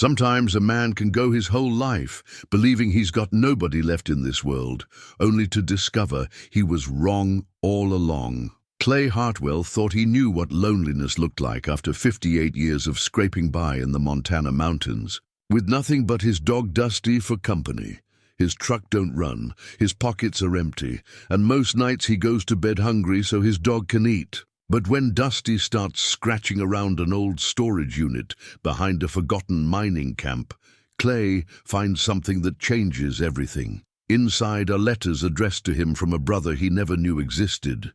Sometimes a man can go his whole life believing he's got nobody left in this world, only to discover he was wrong all along. Clay Hartwell thought he knew what loneliness looked like after 58 years of scraping by in the Montana mountains. With nothing but his dog Dusty for company. His truck don't run, his pockets are empty, and most nights he goes to bed hungry so his dog can eat. But when Dusty starts scratching around an old storage unit behind a forgotten mining camp, Clay finds something that changes everything. Inside are letters addressed to him from a brother he never knew existed.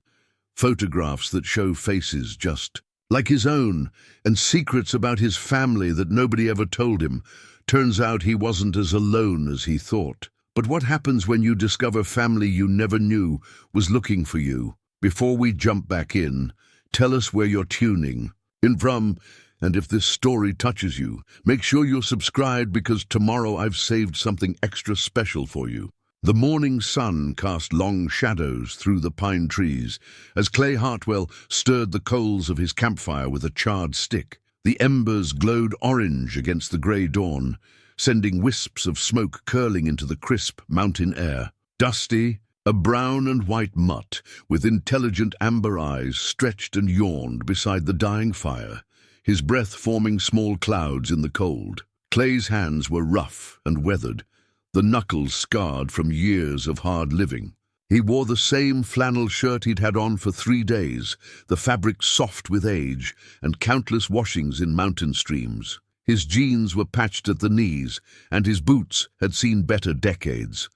Photographs that show faces just like his own, and secrets about his family that nobody ever told him. Turns out he wasn't as alone as he thought. But what happens when you discover family you never knew was looking for you? Before we jump back in, tell us where you're tuning in from, and if this story touches you, make sure you're subscribed because tomorrow I've saved something extra special for you. The morning sun cast long shadows through the pine trees as Clay Hartwell stirred the coals of his campfire with a charred stick. The embers glowed orange against the grey dawn, sending wisps of smoke curling into the crisp mountain air. Dusty, a brown and white mutt with intelligent amber eyes, stretched and yawned beside the dying fire, his breath forming small clouds in the cold. Clay's hands were rough and weathered, the knuckles scarred from years of hard living. He wore the same flannel shirt he'd had on for 3 days, the fabric soft with age and countless washings in mountain streams. His jeans were patched at the knees, and his boots had seen better decades.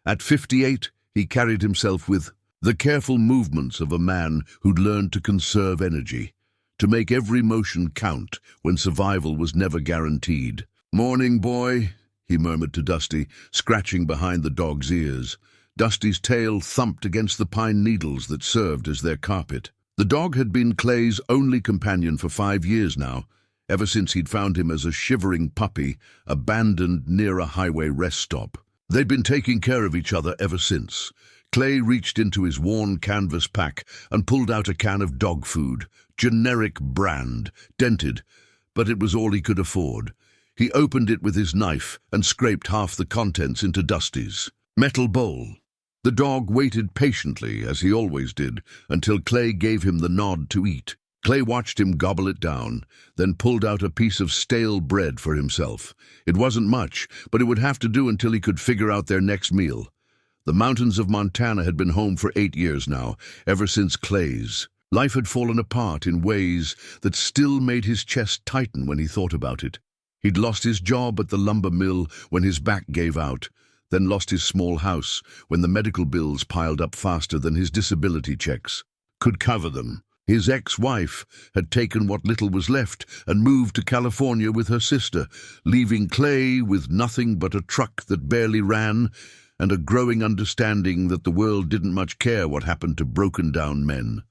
At 58, he carried himself with the careful movements of a man who'd learned to conserve energy, to make every motion count when survival was never guaranteed. "Morning, boy," he murmured to Dusty, scratching behind the dog's ears. Dusty's tail thumped against the pine needles that served as their carpet. The dog had been Clay's only companion for 5 years now, ever since he'd found him as a shivering puppy abandoned near a highway rest stop. They'd been taking care of each other ever since. Clay reached into his worn canvas pack and pulled out a can of dog food, generic brand, dented, but it was all he could afford. He opened it with his knife and scraped half the contents into Dusty's metal bowl. The dog waited patiently, as he always did, until Clay gave him the nod to eat. Clay watched him gobble it down, then pulled out a piece of stale bread for himself. It wasn't much, but it would have to do until he could figure out their next meal. The mountains of Montana had been home for 8 years now, ever since Clay's. Life had fallen apart in ways that still made his chest tighten when he thought about it. He'd lost his job at the lumber mill when his back gave out, then lost his small house when the medical bills piled up faster than his disability checks could cover them. His ex-wife had taken what little was left and moved to California with her sister, leaving Clay with nothing but a truck that barely ran and a growing understanding that the world didn't much care what happened to broken-down men.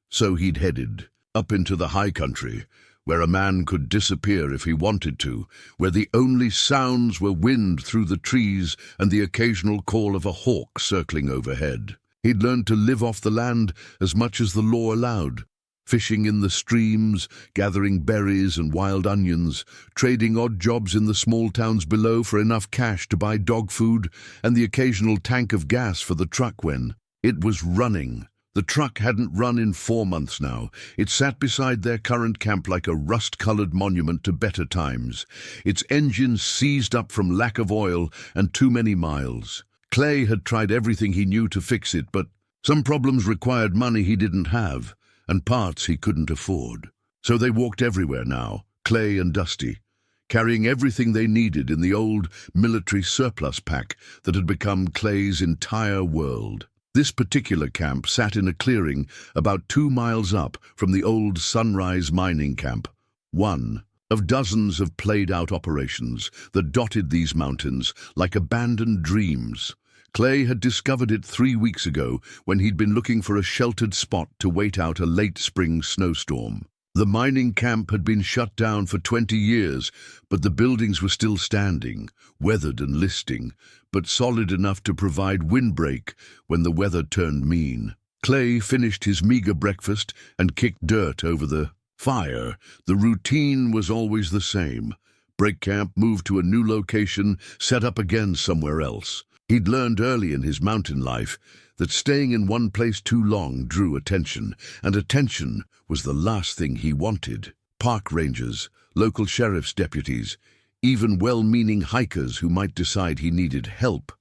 So he'd headed up into the high country, where a man could disappear if he wanted to, where the only sounds were wind through the trees and the occasional call of a hawk circling overhead. He'd learned to live off the land as much as the law allowed, fishing in the streams, gathering berries and wild onions, trading odd jobs in the small towns below for enough cash to buy dog food and the occasional tank of gas for the truck when it was running. The truck hadn't run in 4 months now. It sat beside their current camp like a rust-colored monument to better times, its engine seized up from lack of oil and too many miles. Clay had tried everything he knew to fix it, but some problems required money he didn't have, and parts he couldn't afford. So they walked everywhere now, Clay and Dusty, carrying everything they needed in the old military surplus pack that had become Clay's entire world. This particular camp sat in a clearing about 2 miles up from the old Sunrise mining camp, one of dozens of played-out operations that dotted these mountains like abandoned dreams. Clay had discovered it 3 weeks ago when he'd been looking for a sheltered spot to wait out a late spring snowstorm. The mining camp had been shut down for 20 years, but the buildings were still standing, weathered and listing, but solid enough to provide windbreak when the weather turned mean. Clay finished his meager breakfast and kicked dirt over the fire. The routine was always the same: break camp, move to a new location, set up again somewhere else. He'd learned early in his mountain life that staying in one place too long drew attention, and attention was the last thing he wanted. Park rangers, local sheriff's deputies, even well-meaning hikers who might decide he needed help.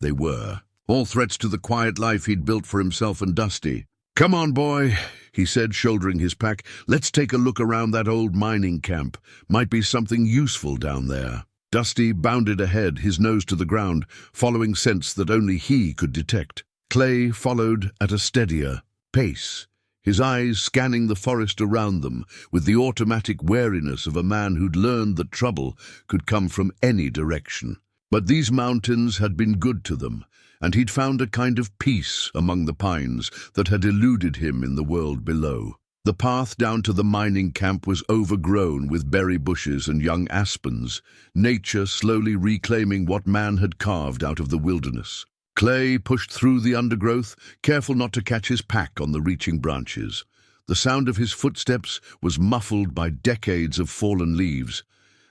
They were. All threats to the quiet life he'd built for himself and Dusty. "Come on, boy," he said, shouldering his pack. "Let's take a look around that old mining camp. Might be something useful down there." Dusty bounded ahead, his nose to the ground, following scents that only he could detect. Clay followed at a steadier pace, his eyes scanning the forest around them with the automatic wariness of a man who'd learned that trouble could come from any direction. But these mountains had been good to them, and he'd found a kind of peace among the pines that had eluded him in the world below. The path down to the mining camp was overgrown with berry bushes and young aspens, nature slowly reclaiming what man had carved out of the wilderness. Clay pushed through the undergrowth, careful not to catch his pack on the reaching branches. The sound of his footsteps was muffled by decades of fallen leaves,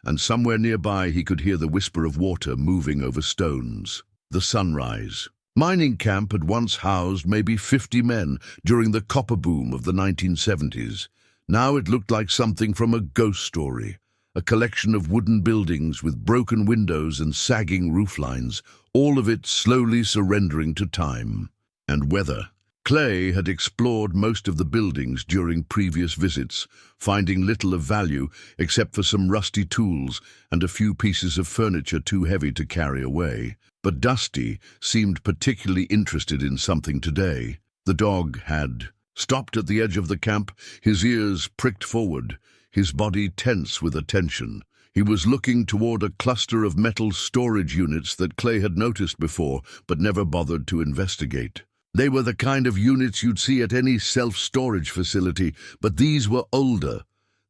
and somewhere nearby he could hear the whisper of water moving over stones. The sunrise. Mining camp had once housed maybe 50 men during the copper boom of the 1970s. Now it looked like something from a ghost story, a collection of wooden buildings with broken windows and sagging rooflines, all of it slowly surrendering to time and weather. Clay had explored most of the buildings during previous visits, finding little of value except for some rusty tools and a few pieces of furniture too heavy to carry away. But Dusty seemed particularly interested in something today. The dog had stopped at the edge of the camp, his ears pricked forward, his body tense with attention. He was looking toward a cluster of metal storage units that Clay had noticed before but never bothered to investigate. They were the kind of units you'd see at any self-storage facility, but these were older.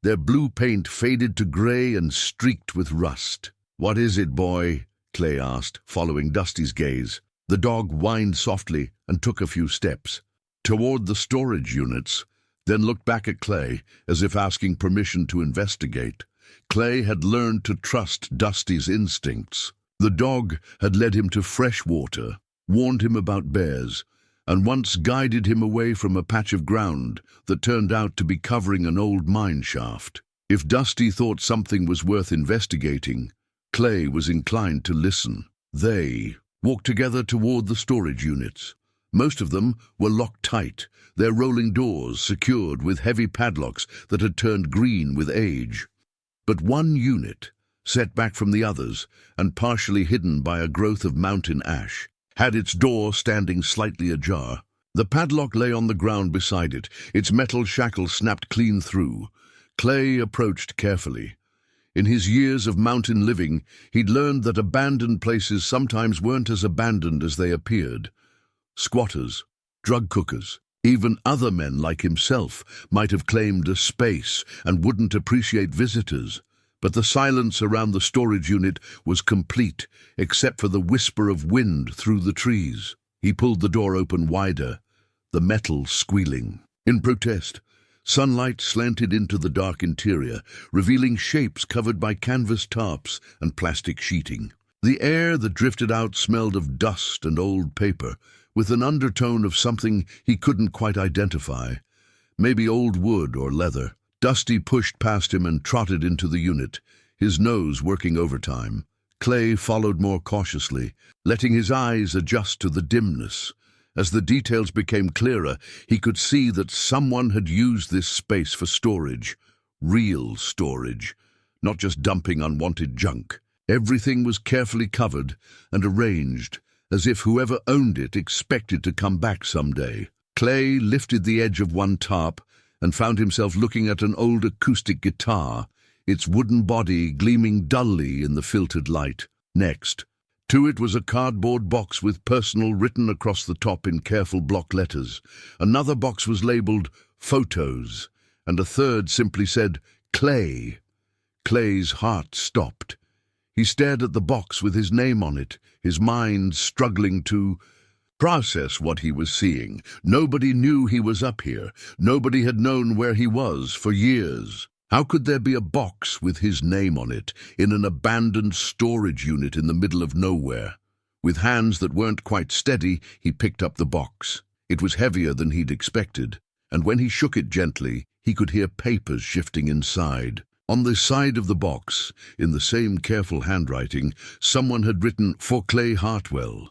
Their blue paint faded to gray and streaked with rust. "What is it, boy?" Clay asked, following Dusty's gaze. The dog whined softly and took a few steps toward the storage units, then looked back at Clay as if asking permission to investigate. Clay had learned to trust Dusty's instincts. The dog had led him to fresh water, warned him about bears, and once guided him away from a patch of ground that turned out to be covering an old mine shaft. If Dusty thought something was worth investigating, Clay was inclined to listen. They walked together toward the storage units. Most of them were locked tight, their rolling doors secured with heavy padlocks that had turned green with age. But one unit, set back from the others and partially hidden by a growth of mountain ash, had its door standing slightly ajar. The padlock lay on the ground beside it, its metal shackle snapped clean through. Clay approached carefully. In his years of mountain living, he'd learned that abandoned places sometimes weren't as abandoned as they appeared. Squatters, drug cookers, even other men like himself might have claimed a space and wouldn't appreciate visitors. But the silence around the storage unit was complete, except for the whisper of wind through the trees. He pulled the door open wider, the metal squealing. In protest, sunlight slanted into the dark interior, revealing shapes covered by canvas tarps and plastic sheeting. The air that drifted out smelled of dust and old paper, with an undertone of something he couldn't quite identify. Maybe old wood or leather. Dusty pushed past him and trotted into the unit, his nose working overtime. Clay followed more cautiously, letting his eyes adjust to the dimness. As the details became clearer, he could see that someone had used this space for storage. Real storage, not just dumping unwanted junk. Everything was carefully covered and arranged, as if whoever owned it expected to come back someday. Clay lifted the edge of one tarp and found himself looking at an old acoustic guitar, its wooden body gleaming dully in the filtered light. Next, to it was a cardboard box with "Personal" written across the top in careful block letters. Another box was labeled "Photos," and a third simply said "Clay." Clay's heart stopped. He stared at the box with his name on it, his mind struggling to process what he was seeing. Nobody knew he was up here. Nobody had known where he was for years. How could there be a box with his name on it in an abandoned storage unit in the middle of nowhere? With hands that weren't quite steady, he picked up the box. It was heavier than he'd expected, and when he shook it gently, he could hear papers shifting inside. On the side of the box, in the same careful handwriting, someone had written, "For Clay Hartwell,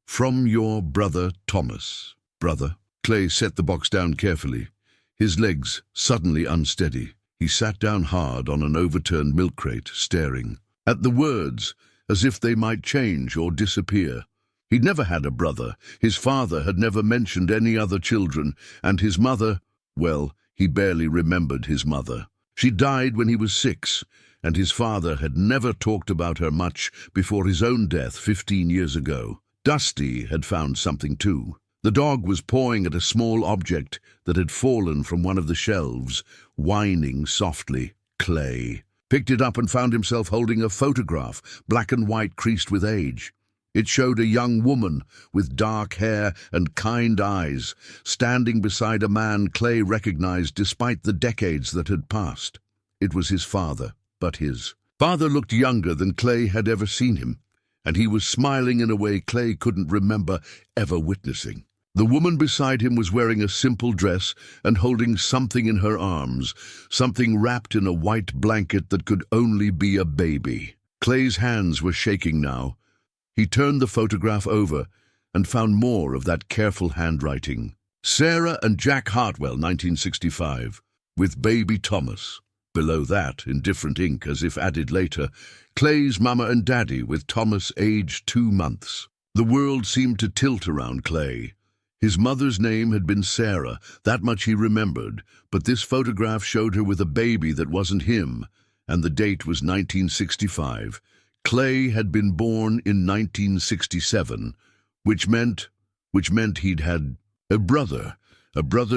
from your brother Thomas." Brother? Clay set the box down carefully, his legs suddenly unsteady. He sat down hard on an overturned milk crate, staring at the words as if they might change or disappear. He'd never had a brother, his father had never mentioned any other children, and his mother, well, he barely remembered his mother. She died when he was 6, and his father had never talked about her much before his own death 15 years ago. Dusty had found something too. The dog was pawing at a small object that had fallen from one of the shelves, whining softly. Clay picked it up and found himself holding a photograph, black and white, creased with age. It showed a young woman with dark hair and kind eyes, standing beside a man Clay recognized despite the decades that had passed. It was his father, but his father looked younger than Clay had ever seen him, and he was smiling in a way Clay couldn't remember ever witnessing. The woman beside him was wearing a simple dress and holding something in her arms, something wrapped in a white blanket that could only be a baby. Clay's hands were shaking now. He turned the photograph over and found more of that careful handwriting. Sarah and Jack Hartwell, 1965, with baby Thomas. Below that, in different ink as if added later, Clay's mama and daddy with Thomas aged 2 months. The world seemed to tilt around Clay. His mother's name had been Sarah, that much he remembered, but this photograph showed her with a baby that wasn't him, and the date was 1965. Clay had been born in 1967, which meant he'd had a brother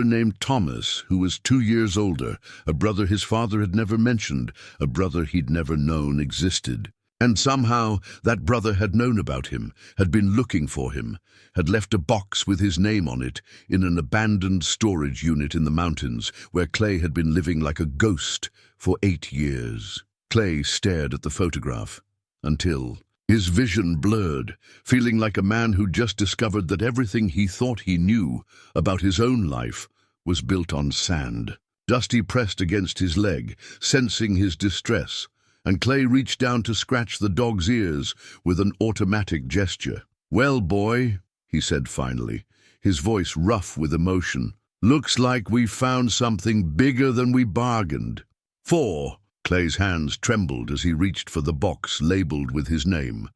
named Thomas, who was 2 years older, a brother his father had never mentioned, a brother he'd never known existed. And somehow that brother had known about him, had been looking for him, had left a box with his name on it in an abandoned storage unit in the mountains where Clay had been living like a ghost for 8 years. Clay stared at the photograph until his vision blurred, feeling like a man who'd just discovered that everything he thought he knew about his own life was built on sand. Dusty pressed against his leg, sensing his distress, and Clay reached down to scratch the dog's ears with an automatic gesture. "Well, boy," he said finally, his voice rough with emotion, "looks like we found something bigger than we bargained for." Clay's hands trembled as he reached for the box labeled with his name.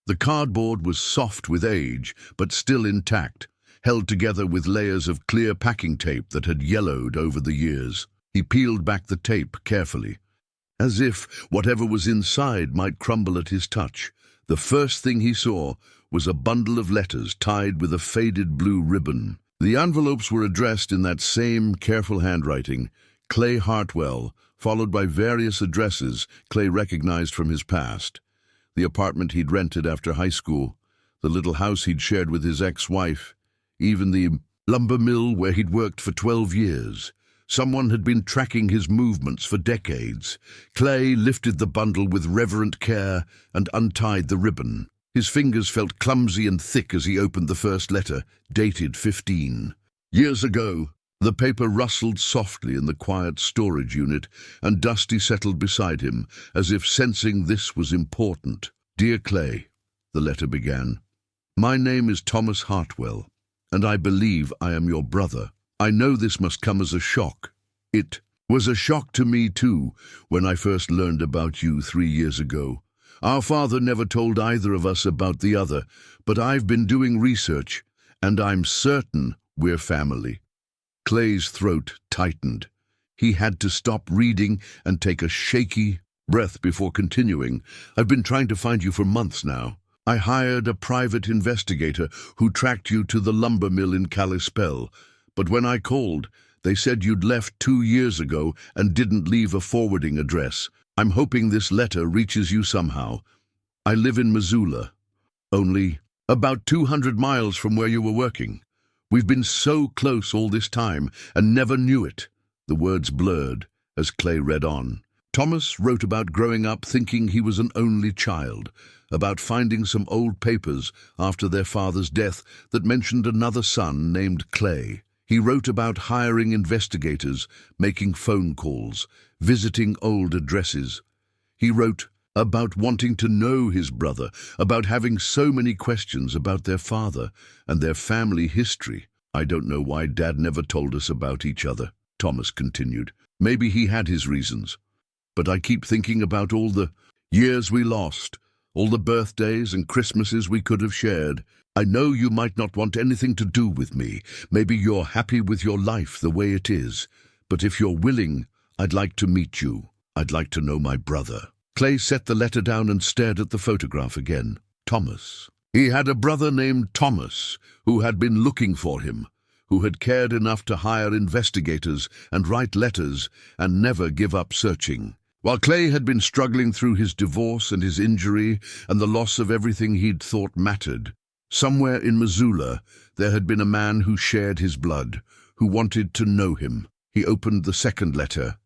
The cardboard was soft with age, but still intact, held together with layers of clear packing tape that had yellowed over the years. He peeled back the tape carefully, as if whatever was inside might crumble at his touch. The first thing he saw was a bundle of letters tied with a faded blue ribbon. The envelopes were addressed in that same careful handwriting, Clay Hartwell, followed by various addresses Clay recognized from his past. The apartment he'd rented after high school, the little house he'd shared with his ex-wife, even the lumber mill where he'd worked for 12 years. Someone had been tracking his movements for decades. Clay lifted the bundle with reverent care and untied the ribbon. His fingers felt clumsy and thick as he opened the first letter, dated 15 years ago. The paper rustled softly in the quiet storage unit, and Dusty settled beside him, as if sensing this was important. "Dear Clay," the letter began, "my name is Thomas Hartwell, and I believe I am your brother. I know this must come as a shock. It was a shock to me, too, when I first learned about you 3 years ago. Our father never told either of us about the other, but I've been doing research, and I'm certain we're family." Clay's throat tightened. He had to stop reading and take a shaky breath before continuing. "I've been trying to find you for months now. I hired a private investigator who tracked you to the lumber mill in Kalispell, but when I called, they said you'd left 2 years ago and didn't leave a forwarding address. I'm hoping this letter reaches you somehow. I live in Missoula, only about 200 miles from where you were working. We've been so close all this time and never knew it." The words blurred, as Clay read on. Thomas wrote about growing up thinking he was an only child, about finding some old papers after their father's death that mentioned another son named Clay. He wrote about hiring investigators, making phone calls, visiting old addresses. He wrote about wanting to know his brother, about having so many questions about their father and their family history. "I don't know why Dad never told us about each other," Thomas continued. "Maybe he had his reasons. But I keep thinking about all the years we lost, all the birthdays and Christmases we could have shared. I know you might not want anything to do with me. Maybe you're happy with your life the way it is. But if you're willing, I'd like to meet you. I'd like to know my brother." Clay set the letter down and stared at the photograph again. Thomas. He had a brother named Thomas who had been looking for him, who had cared enough to hire investigators and write letters and never give up searching. While Clay had been struggling through his divorce and his injury and the loss of everything he'd thought mattered, somewhere in Missoula there had been a man who shared his blood, who wanted to know him. He opened the second letter,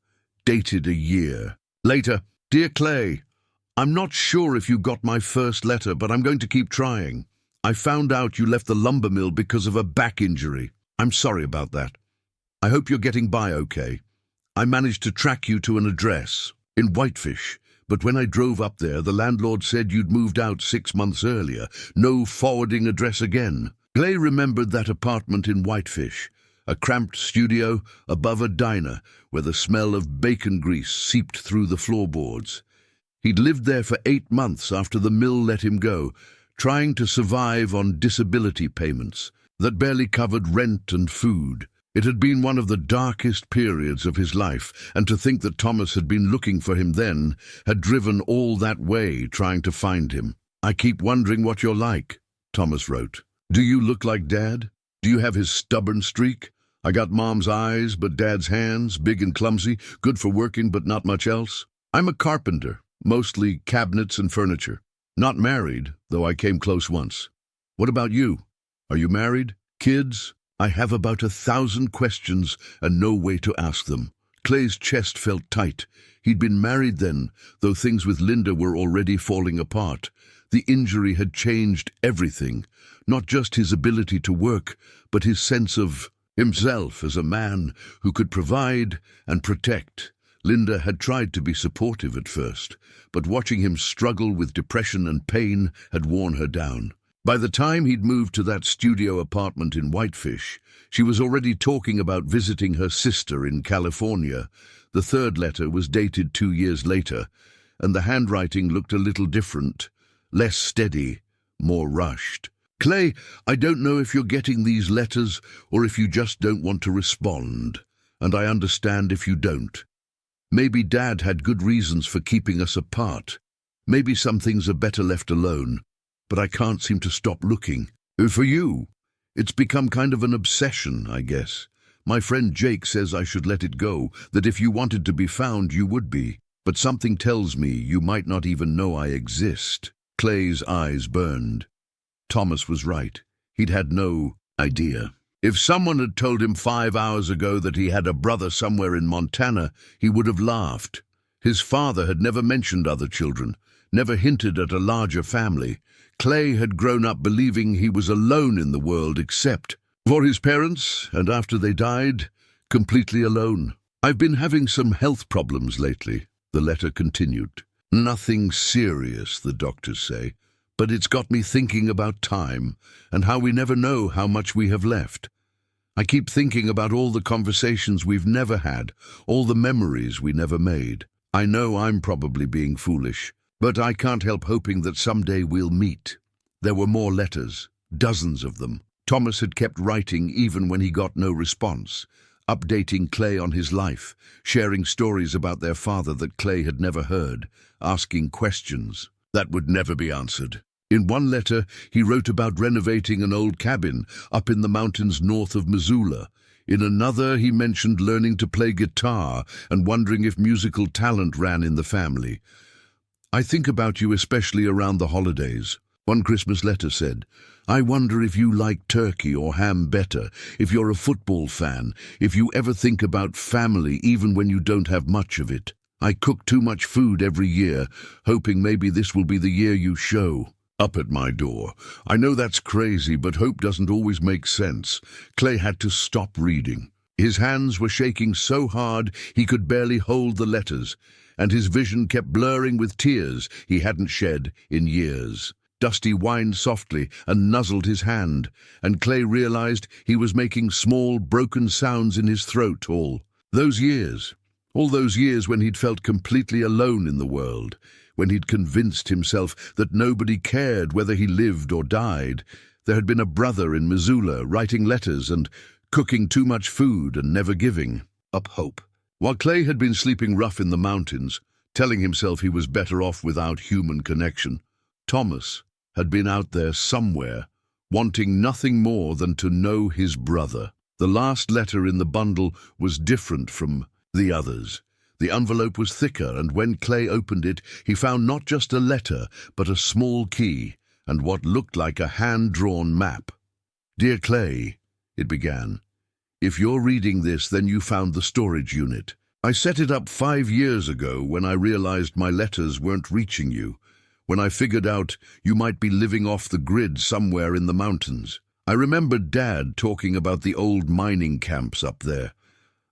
dated a year later. "Dear Clay, I'm not sure if you got my first letter, but I'm going to keep trying. I found out you left the lumber mill because of a back injury. I'm sorry about that. I hope you're getting by okay. I managed to track you to an address in Whitefish, but when I drove up there, the landlord said you'd moved out 6 months earlier. No forwarding address again." Clay remembered that apartment in Whitefish, a cramped studio above a diner where the smell of bacon grease seeped through the floorboards. He'd lived there for 8 months after the mill let him go, trying to survive on disability payments that barely covered rent and food. It had been one of the darkest periods of his life, and to think that Thomas had been looking for him then, had driven all that way trying to find him. "I keep wondering what you're like," Thomas wrote. "Do you look like Dad? Do you have his stubborn streak? I got Mom's eyes, but Dad's hands, big and clumsy, good for working but not much else. I'm a carpenter, mostly cabinets and furniture. Not married, though I came close once. What about you? Are you married? Kids? I have about 1,000 questions and no way to ask them." Clay's chest felt tight. He'd been married then, though things with Linda were already falling apart. The injury had changed everything, not just his ability to work, but his sense of himself as a man who could provide and protect. Linda had tried to be supportive at first, but watching him struggle with depression and pain had worn her down. By the time he'd moved to that studio apartment in Whitefish, she was already talking about visiting her sister in California. The third letter was dated 2 years later, and the handwriting looked a little different, less steady, more rushed. "Clay, I don't know if you're getting these letters or if you just don't want to respond, and I understand if you don't. Maybe Dad had good reasons for keeping us apart. Maybe some things are better left alone. But I can't seem to stop looking. For you, it's become kind of an obsession, I guess. My friend Jake says I should let it go, that if you wanted to be found, you would be. But something tells me you might not even know I exist." Clay's eyes burned. Thomas was right. He'd had no idea. If someone had told him 5 hours ago that he had a brother somewhere in Montana, he would have laughed. His father had never mentioned other children, never hinted at a larger family. Clay had grown up believing he was alone in the world except for his parents, and after they died, completely alone. "I've been having some health problems lately," the letter continued. "Nothing serious, the doctors say, but it's got me thinking about time and how we never know how much we have left. I keep thinking about all the conversations we've never had, all the memories we never made. I know I'm probably being foolish, but I can't help hoping that someday we'll meet." There were more letters, dozens of them. Thomas had kept writing even when he got no response, updating Clay on his life, sharing stories about their father that Clay had never heard, asking questions that would never be answered. In one letter, he wrote about renovating an old cabin up in the mountains north of Missoula. In another, he mentioned learning to play guitar and wondering if musical talent ran in the family. "I think about you especially around the holidays. One Christmas letter said, "I wonder if you like turkey or ham better, if you're a football fan, if you ever think about family even when you don't have much of it. I cook too much food every year, hoping maybe this will be the year you show up at my door." I know that's crazy, but hope doesn't always make sense. Clay had to stop reading. His hands were shaking so hard he could barely hold the letters, and his vision kept blurring with tears he hadn't shed in years. Dusty whined softly and nuzzled his hand, and Clay realized he was making small, broken sounds in his throat all those years when he'd felt completely alone in the world, when he'd convinced himself that nobody cared whether he lived or died. There had been a brother in Missoula writing letters and cooking too much food and never giving up hope. While Clay had been sleeping rough in the mountains, telling himself he was better off without human connection, Thomas had been out there somewhere, wanting nothing more than to know his brother. The last letter in the bundle was different from the others. The envelope was thicker, and when Clay opened it, he found not just a letter, but a small key and what looked like a hand-drawn map. "Dear Clay," it began, "if you're reading this, then you found the storage unit. I set it up 5 years ago when I realized my letters weren't reaching you, when I figured out you might be living off the grid somewhere in the mountains. I remembered Dad talking about the old mining camps up there,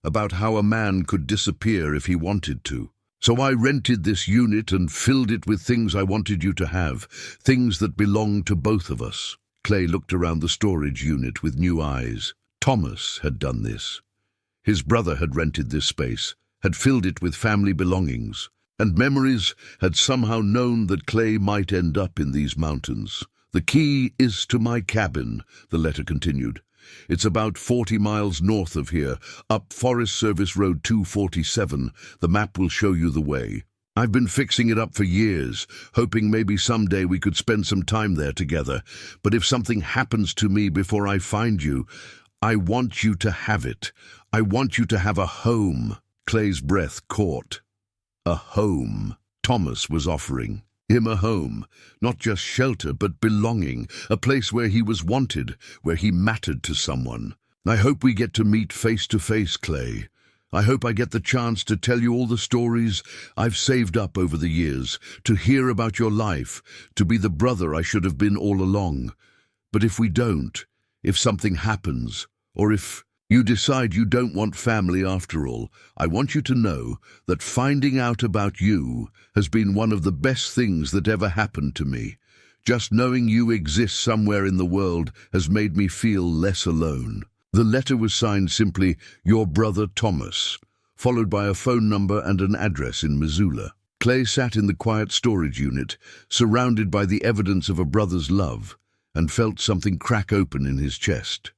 about how a man could disappear if he wanted to. So I rented this unit and filled it with things I wanted you to have, things that belonged to both of us." Clay looked around the storage unit with new eyes. Thomas had done this. His brother had rented this space, had filled it with family belongings, and memories had somehow known that Clay might end up in these mountains. "The key is to my cabin," the letter continued. "It's about 40 miles north of here, up Forest Service Road 247. The map will show you the way. I've been fixing it up for years, hoping maybe someday we could spend some time there together. But if something happens to me before I find you, I want you to have it. I want you to have a home." Clay's breath caught. A home. Thomas was offering him a home, not just shelter, but belonging, a place where he was wanted, where he mattered to someone. "I hope we get to meet face to face, Clay. I hope I get the chance to tell you all the stories I've saved up over the years, to hear about your life, to be the brother I should have been all along. But if we don't, if something happens, or if you decide you don't want family after all, I want you to know that finding out about you has been one of the best things that ever happened to me. Just knowing you exist somewhere in the world has made me feel less alone." The letter was signed simply, "Your brother Thomas," followed by a phone number and an address in Missoula. Clay sat in the quiet storage unit, surrounded by the evidence of a brother's love, and felt something crack open in his chest.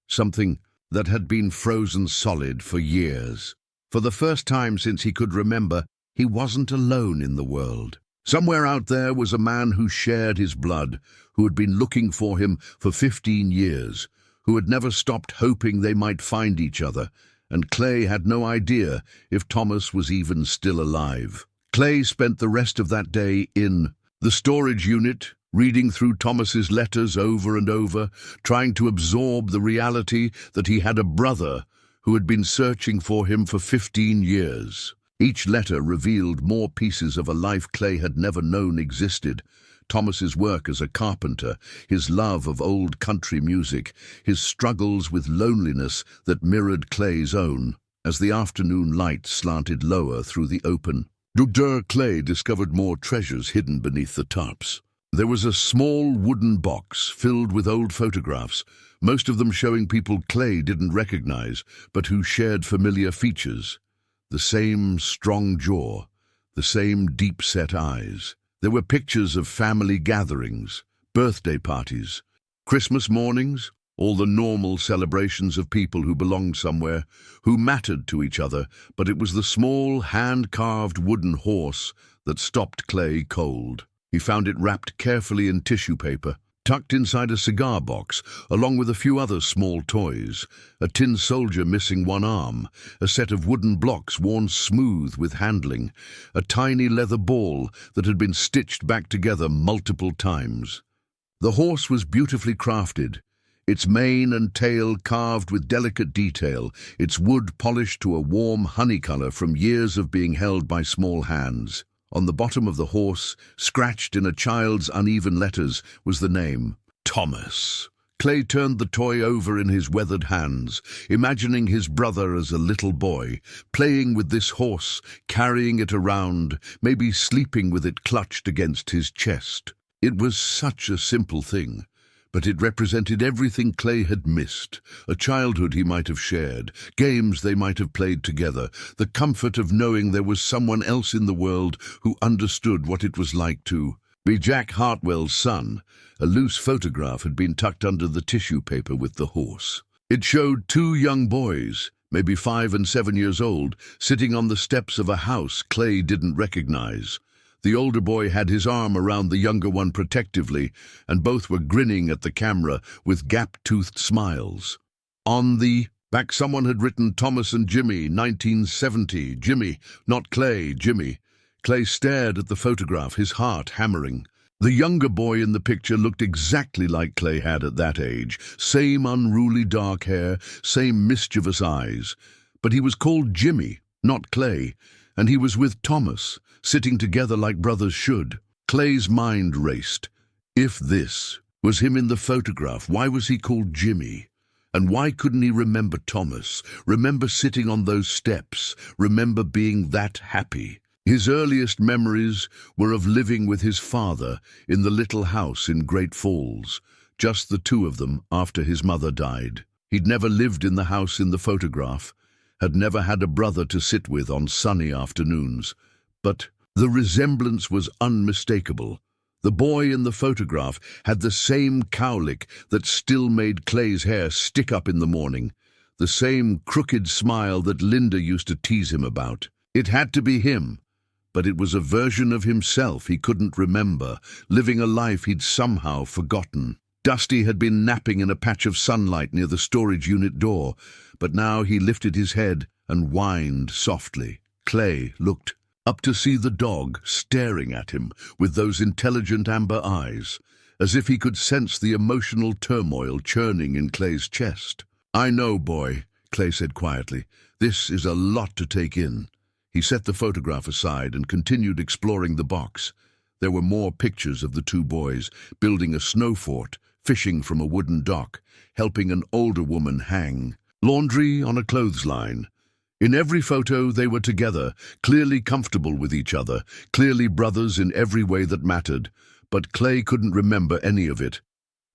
Something that had been frozen solid for years. For the first time since he could remember, he wasn't alone in the world. Somewhere out there was a man who shared his blood, who had been looking for him for 15 years, who had never stopped hoping they might find each other, and Clay had no idea if Thomas was even still alive. Clay spent the rest of that day in the storage unit, reading through Thomas's letters over and over, trying to absorb the reality that he had a brother who had been searching for him for 15 years. Each letter revealed more pieces of a life Clay had never known existed. Thomas's work as a carpenter, his love of old country music, his struggles with loneliness that mirrored Clay's own. As the afternoon light slanted lower through the open door, Clay discovered more treasures hidden beneath the tarps. There was a small wooden box filled with old photographs, most of them showing people Clay didn't recognize, but who shared familiar features. The same strong jaw, the same deep-set eyes. There were pictures of family gatherings, birthday parties, Christmas mornings, all the normal celebrations of people who belonged somewhere, who mattered to each other, but it was the small, hand-carved wooden horse that stopped Clay cold. He found it wrapped carefully in tissue paper, tucked inside a cigar box, along with a few other small toys, a tin soldier missing one arm, a set of wooden blocks worn smooth with handling, a tiny leather ball that had been stitched back together multiple times. The horse was beautifully crafted, its mane and tail carved with delicate detail, its wood polished to a warm honey color from years of being held by small hands. On the bottom of the horse, scratched in a child's uneven letters, was the name, Thomas. Clay turned the toy over in his weathered hands, imagining his brother as a little boy, playing with this horse, carrying it around, maybe sleeping with it clutched against his chest. It was such a simple thing, but it represented everything Clay had missed, a childhood he might have shared, games they might have played together, the comfort of knowing there was someone else in the world who understood what it was like to be Jack Hartwell's son. A loose photograph had been tucked under the tissue paper with the horse. It showed two young boys, maybe 5 and 7 years old, sitting on the steps of a house Clay didn't recognize. The older boy had his arm around the younger one protectively, and both were grinning at the camera with gap-toothed smiles. On the back someone had written Thomas and Jimmy, 1970, Jimmy, not Clay, Jimmy. Clay stared at the photograph, his heart hammering. The younger boy in the picture looked exactly like Clay had at that age, same unruly dark hair, same mischievous eyes. But he was called Jimmy, not Clay, and he was with Thomas, sitting together like brothers should. Clay's mind raced. If this was him in the photograph, why was he called Jimmy? And why couldn't he remember Thomas, remember sitting on those steps, remember being that happy? His earliest memories were of living with his father in the little house in Great Falls, just the two of them after his mother died. He'd never lived in the house in the photograph, had never had a brother to sit with on sunny afternoons. But the resemblance was unmistakable. The boy in the photograph had the same cowlick that still made Clay's hair stick up in the morning, the same crooked smile that Linda used to tease him about. It had to be him, but it was a version of himself he couldn't remember, living a life he'd somehow forgotten. Dusty had been napping in a patch of sunlight near the storage unit door, but now he lifted his head and whined softly. Clay looked up to see the dog staring at him with those intelligent amber eyes, as if he could sense the emotional turmoil churning in Clay's chest. "I know, boy," Clay said quietly. "This is a lot to take in." He set the photograph aside and continued exploring the box. There were more pictures of the two boys, building a snow fort, fishing from a wooden dock, helping an older woman hang, laundry on a clothesline. In every photo they were together, clearly comfortable with each other, clearly brothers in every way that mattered, but Clay couldn't remember any of it.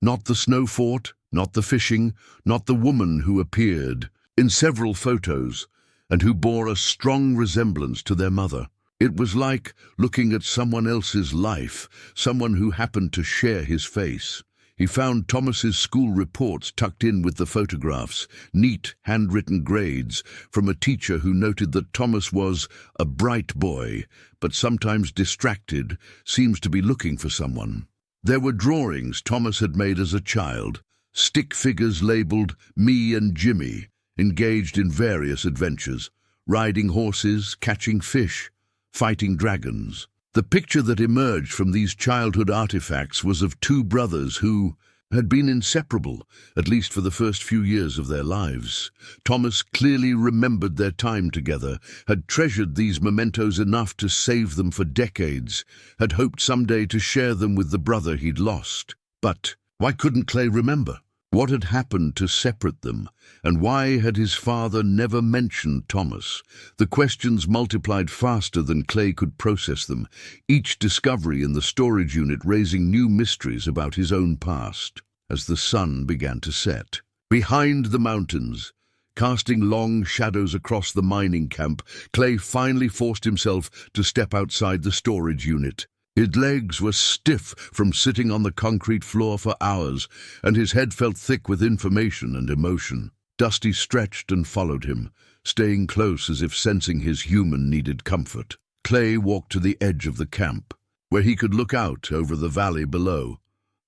Not the snow fort, not the fishing, not the woman who appeared in several photos, and who bore a strong resemblance to their mother. It was like looking at someone else's life, someone who happened to share his face. He found Thomas's school reports tucked in with the photographs, neat handwritten grades from a teacher who noted that Thomas was a bright boy, but sometimes distracted, seems to be looking for someone. There were drawings Thomas had made as a child, stick figures labeled Me and Jimmy, engaged in various adventures, riding horses, catching fish, fighting dragons. The picture that emerged from these childhood artifacts was of two brothers who had been inseparable, at least for the first few years of their lives. Thomas clearly remembered their time together, had treasured these mementos enough to save them for decades, had hoped someday to share them with the brother he'd lost. But why couldn't Clay remember? What had happened to separate them, and why had his father never mentioned Thomas? The questions multiplied faster than Clay could process them, each discovery in the storage unit raising new mysteries about his own past. As the sun began to set, behind the mountains, casting long shadows across the mining camp, Clay finally forced himself to step outside the storage unit. His legs were stiff from sitting on the concrete floor for hours, and his head felt thick with information and emotion. Dusty stretched and followed him, staying close as if sensing his human needed comfort. Clay walked to the edge of the camp, where he could look out over the valley below.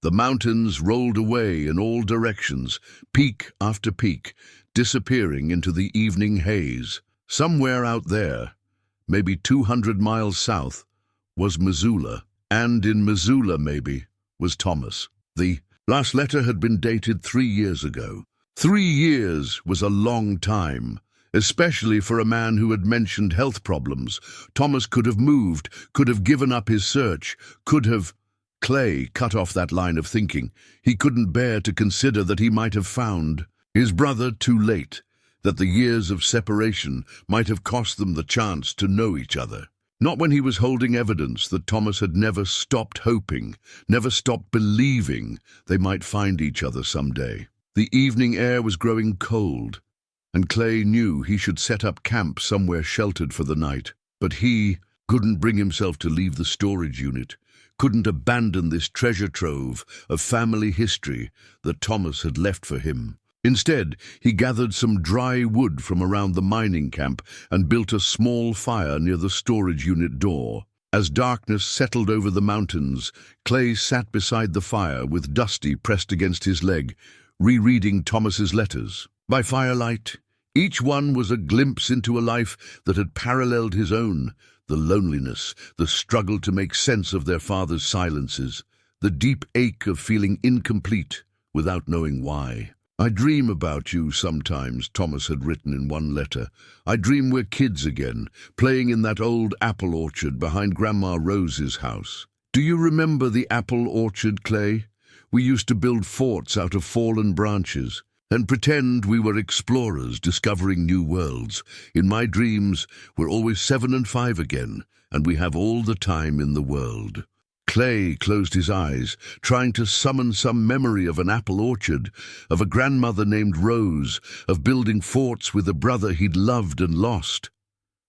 The mountains rolled away in all directions, peak after peak, disappearing into the evening haze. Somewhere out there, maybe 200 miles south, was Missoula, and in Missoula, maybe, was Thomas. The last letter had been dated 3 years ago. 3 years was a long time, especially for a man who had mentioned health problems. Thomas could have moved, could have given up his search, could have... Clay cut off that line of thinking. He couldn't bear to consider that he might have found his brother too late, that the years of separation might have cost them the chance to know each other. Not when he was holding evidence that Thomas had never stopped hoping, never stopped believing they might find each other someday. The evening air was growing cold, and Clay knew he should set up camp somewhere sheltered for the night. But he couldn't bring himself to leave the storage unit, couldn't abandon this treasure trove of family history that Thomas had left for him. Instead, he gathered some dry wood from around the mining camp and built a small fire near the storage unit door. As darkness settled over the mountains, Clay sat beside the fire with Dusty pressed against his leg, rereading Thomas's letters. By firelight, each one was a glimpse into a life that had paralleled his own. The loneliness, the struggle to make sense of their father's silences, the deep ache of feeling incomplete without knowing why. "I dream about you sometimes," Thomas had written in one letter. "I dream we're kids again, playing in that old apple orchard behind Grandma Rose's house. Do you remember the apple orchard, Clay? We used to build forts out of fallen branches and pretend we were explorers discovering new worlds. In my dreams, we're always 7 and 5 again, and we have all the time in the world." Clay closed his eyes, trying to summon some memory of an apple orchard, of a grandmother named Rose, of building forts with a brother he'd loved and lost.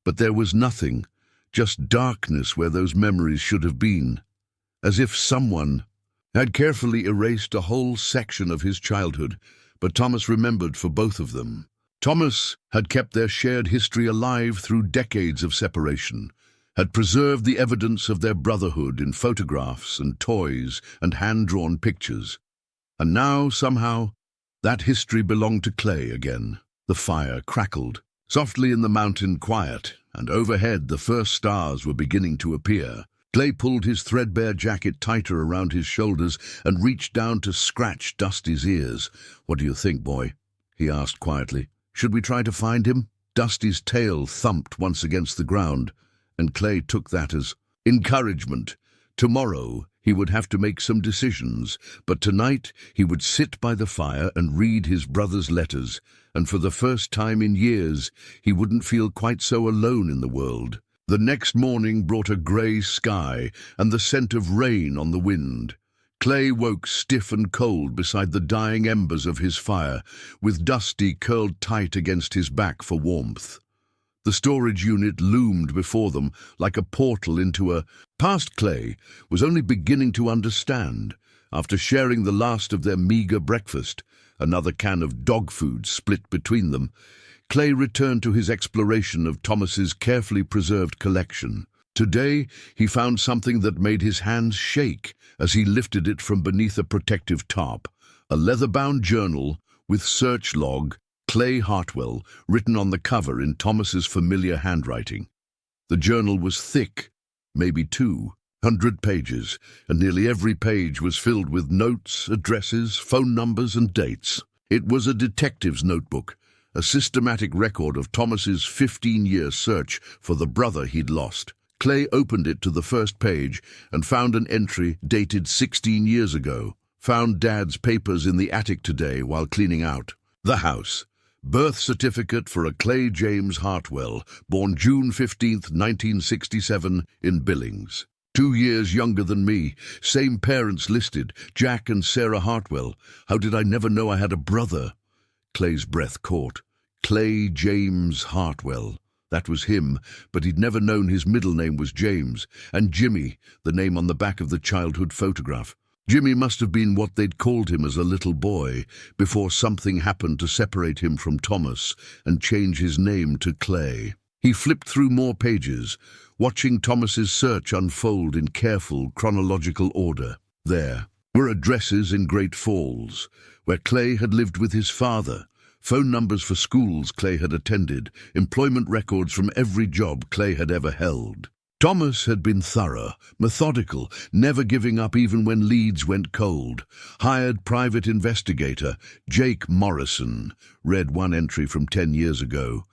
But there was nothing, just darkness where those memories should have been, as if someone had carefully erased a whole section of his childhood. But Thomas remembered for both of them. Thomas had kept their shared history alive through decades of separation, had preserved the evidence of their brotherhood in photographs and toys and hand-drawn pictures. And now, somehow, that history belonged to Clay again. The fire crackled softly in the mountain quiet, and overhead the first stars were beginning to appear. Clay pulled his threadbare jacket tighter around his shoulders and reached down to scratch Dusty's ears. "What do you think, boy?" he asked quietly. "Should we try to find him?" Dusty's tail thumped once against the ground, and Clay took that as encouragement. Tomorrow he would have to make some decisions, but tonight he would sit by the fire and read his brother's letters, and for the first time in years he wouldn't feel quite so alone in the world. The next morning brought a grey sky and the scent of rain on the wind. Clay woke stiff and cold beside the dying embers of his fire, with Dusty curled tight against his back for warmth. The storage unit loomed before them like a portal into a past Clay was only beginning to understand. After sharing the last of their meager breakfast, another can of dog food split between them, Clay returned to his exploration of Thomas's carefully preserved collection. Today he found something that made his hands shake as he lifted it from beneath a protective top, a leather-bound journal with search log Clay Hartwell written on the cover in Thomas's familiar handwriting. The journal was thick, maybe 200 pages, and nearly every page was filled with notes, addresses, phone numbers, and dates. It was a detective's notebook, a systematic record of Thomas's 15-year search for the brother he'd lost. Clay opened it to the first page and found an entry dated 16 years ago. "Found Dad's papers in the attic today while cleaning out. The house. Birth certificate for a Clay James Hartwell, born June 15th, 1967, in Billings. 2 years younger than me. Same parents listed, Jack and Sarah Hartwell. How did I never know I had a brother?" Clay's breath caught. Clay James Hartwell. That was him, but he'd never known his middle name was James. And Jimmy, the name on the back of the childhood photograph. Jimmy must have been what they'd called him as a little boy, before something happened to separate him from Thomas and change his name to Clay. He flipped through more pages, watching Thomas's search unfold in careful chronological order. There were addresses in Great Falls, where Clay had lived with his father, phone numbers for schools Clay had attended, employment records from every job Clay had ever held. Thomas had been thorough, methodical, never giving up even when leads went cold. Hired private investigator Jake Morrison, read one entry from 10 years ago.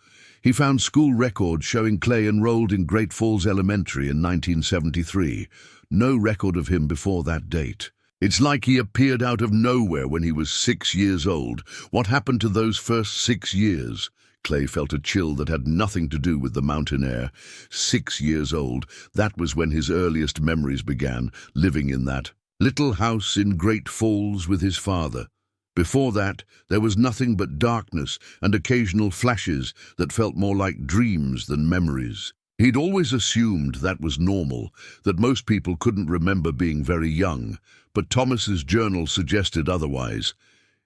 He found school records showing Clay enrolled in Great Falls Elementary in 1973. No record of him before that date. It's like he appeared out of nowhere when he was 6 years old. What happened to those first 6 years? Clay felt a chill that had nothing to do with the mountain air. 6 years old, that was when his earliest memories began, living in that little house in Great Falls with his father. Before that, there was nothing but darkness and occasional flashes that felt more like dreams than memories. He'd always assumed that was normal, that most people couldn't remember being very young, but Thomas's journal suggested otherwise.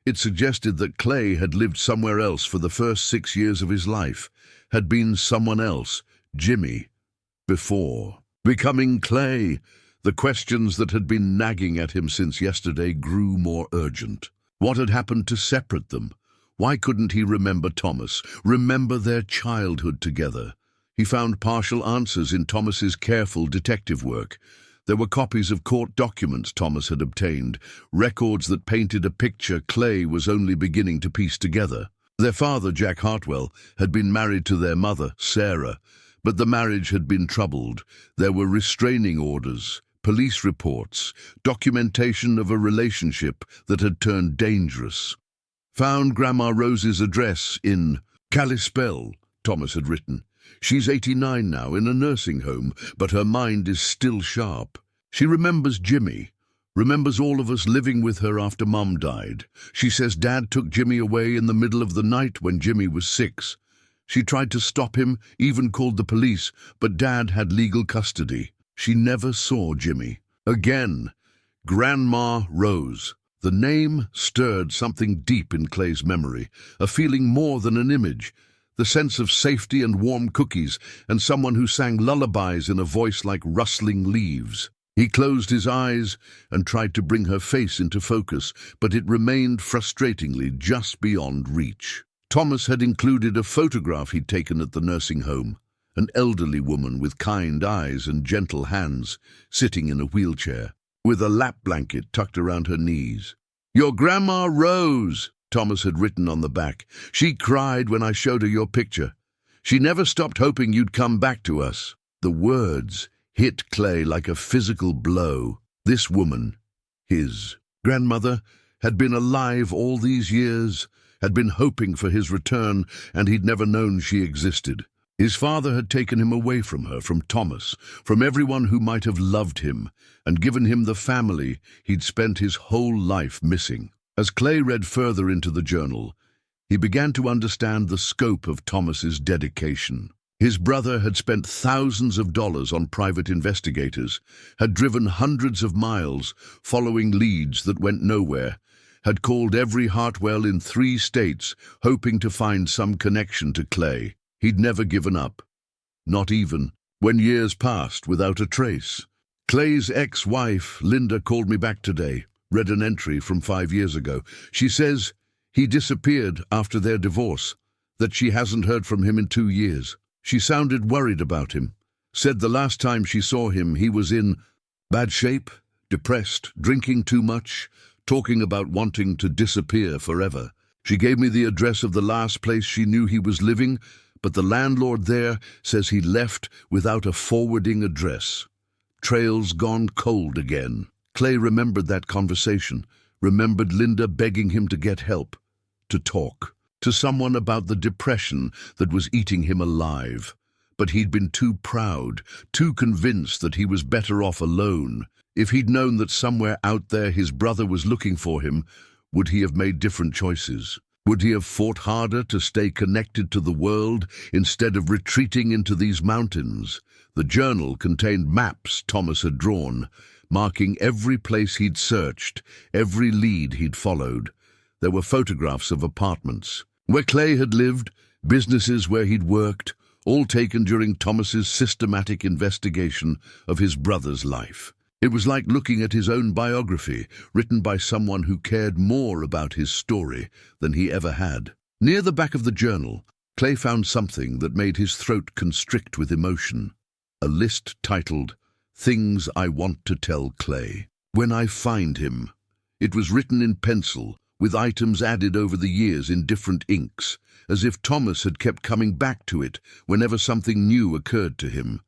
It suggested that Clay had lived somewhere else for the first 6 years of his life, had been someone else, Jimmy, before. Becoming Clay, the questions that had been nagging at him since yesterday grew more urgent. What had happened to separate them? Why couldn't he remember Thomas, remember their childhood together? He found partial answers in Thomas's careful detective work. There were copies of court documents Thomas had obtained, records that painted a picture Clay was only beginning to piece together. Their father, Jack Hartwell, had been married to their mother, Sarah, but the marriage had been troubled. There were restraining orders, police reports, documentation of a relationship that had turned dangerous. Found Grandma Rose's address in Kalispell, Thomas had written. She's 89 now, in a nursing home, but her mind is still sharp. She remembers Jimmy, remembers all of us living with her after Mum died. She says Dad took Jimmy away in the middle of the night when Jimmy was 6. She tried to stop him, even called the police, but Dad had legal custody. She never saw Jimmy. Again, Grandma Rose. The name stirred something deep in Clay's memory, a feeling more than an image. The sense of safety and warm cookies, and someone who sang lullabies in a voice like rustling leaves. He closed his eyes and tried to bring her face into focus, but it remained frustratingly just beyond reach. Thomas had included a photograph he'd taken at the nursing home, an elderly woman with kind eyes and gentle hands, sitting in a wheelchair, with a lap blanket tucked around her knees. "Your Grandma Rose," Thomas had written on the back. "She cried when I showed her your picture. She never stopped hoping you'd come back to us." The words hit Clay like a physical blow. This woman, his grandmother, had been alive all these years, had been hoping for his return, and he'd never known she existed. His father had taken him away from her, from Thomas, from everyone who might have loved him, and given him the family he'd spent his whole life missing. As Clay read further into the journal, he began to understand the scope of Thomas's dedication. His brother had spent thousands of dollars on private investigators, had driven hundreds of miles following leads that went nowhere, had called every Hartwell in 3 states hoping to find some connection to Clay. He'd never given up, not even when years passed without a trace. Clay's ex-wife, Linda, called me back today. Read an entry from 5 years ago. She says he disappeared after their divorce, that she hasn't heard from him in 2 years. She sounded worried about him, said the last time she saw him he was in bad shape, depressed, drinking too much, talking about wanting to disappear forever. She gave me the address of the last place she knew he was living, but the landlord there says he left without a forwarding address. Trails gone cold again. Clay remembered that conversation, remembered Linda begging him to get help, to talk, to someone about the depression that was eating him alive. But he'd been too proud, too convinced that he was better off alone. If he'd known that somewhere out there his brother was looking for him, would he have made different choices? Would he have fought harder to stay connected to the world instead of retreating into these mountains? The journal contained maps Thomas had drawn, marking every place he'd searched, every lead he'd followed. There were photographs of apartments where Clay had lived, businesses where he'd worked, all taken during Thomas's systematic investigation of his brother's life. It was like looking at his own biography, written by someone who cared more about his story than he ever had. Near the back of the journal, Clay found something that made his throat constrict with emotion. a list titled, "Things I Want to Tell Clay." When I find him. It was written in pencil, with items added over the years in different inks, as if Thomas had kept coming back to it whenever something new occurred to him.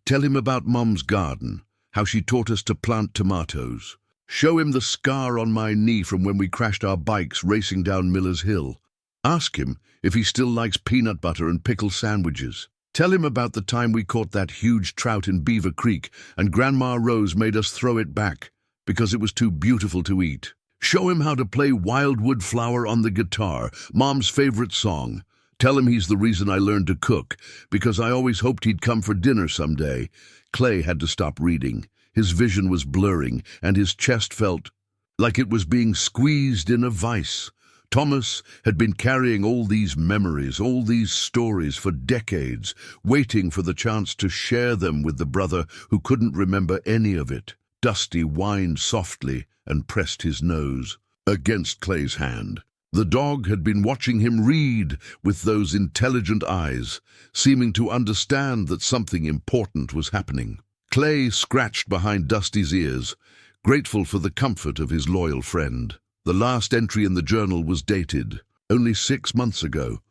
Tell him about Mom's garden, how she taught us to plant tomatoes. Show him the scar on my knee from when we crashed our bikes racing down Miller's Hill. Ask him if he still likes peanut butter and pickle sandwiches. Tell him about the time we caught that huge trout in Beaver Creek and Grandma Rose made us throw it back because it was too beautiful to eat. Show him how to play Wildwood Flower on the guitar, Mom's favorite song. Tell him he's the reason I learned to cook, because I always hoped he'd come for dinner someday. Clay had to stop reading. His vision was blurring, and his chest felt like it was being squeezed in a vice. Thomas had been carrying all these memories, all these stories for decades, waiting for the chance to share them with the brother who couldn't remember any of it. Dusty whined softly and pressed his nose against Clay's hand. The dog had been watching him read with those intelligent eyes, seeming to understand that something important was happening. Clay scratched behind Dusty's ears, grateful for the comfort of his loyal friend. The last entry in the journal was dated only 6 months ago.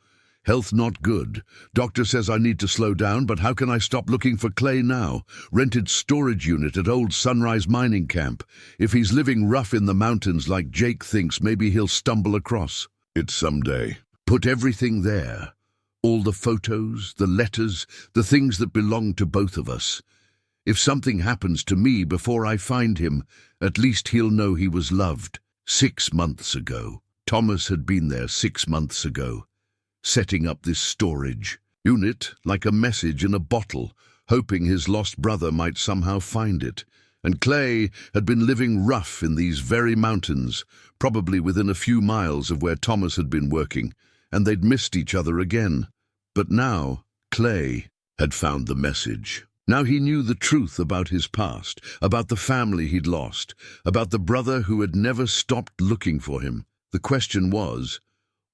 Health not good. Doctor says I need to slow down, but how can I stop looking for Clay now? Rented storage unit at old Sunrise mining camp. If he's living rough in the mountains like Jake thinks, maybe he'll stumble across it someday. Put everything there. All the photos, the letters, the things that belong to both of us. If something happens to me before I find him, at least he'll know he was loved. 6 months ago. Thomas had been there 6 months ago, setting up this storage unit like a message in a bottle, hoping his lost brother might somehow find it. And Clay had been living rough in these very mountains, probably within a few miles of where Thomas had been working, and they'd missed each other again. But now, Clay had found the message. Now he knew the truth about his past, about the family he'd lost, about the brother who had never stopped looking for him. The question was,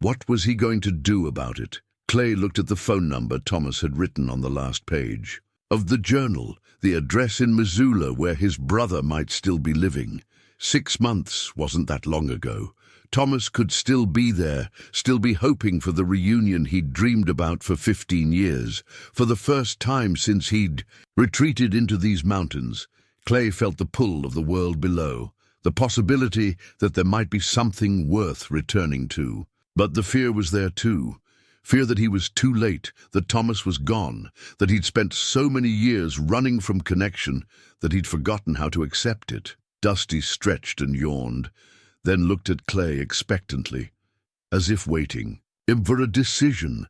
what was he going to do about it? Clay looked at the phone number Thomas had written on the last page of the journal, the address in Missoula where his brother might still be living. 6 months wasn't that long ago. Thomas could still be there, still be hoping for the reunion he'd dreamed about for 15 years. For the first time since he'd retreated into these mountains, Clay felt the pull of the world below, the possibility that there might be something worth returning to. But the fear was there too. Fear that he was too late, that Thomas was gone, that he'd spent so many years running from connection that he'd forgotten how to accept it. Dusty stretched and yawned, then looked at Clay expectantly, as if waiting for a decision.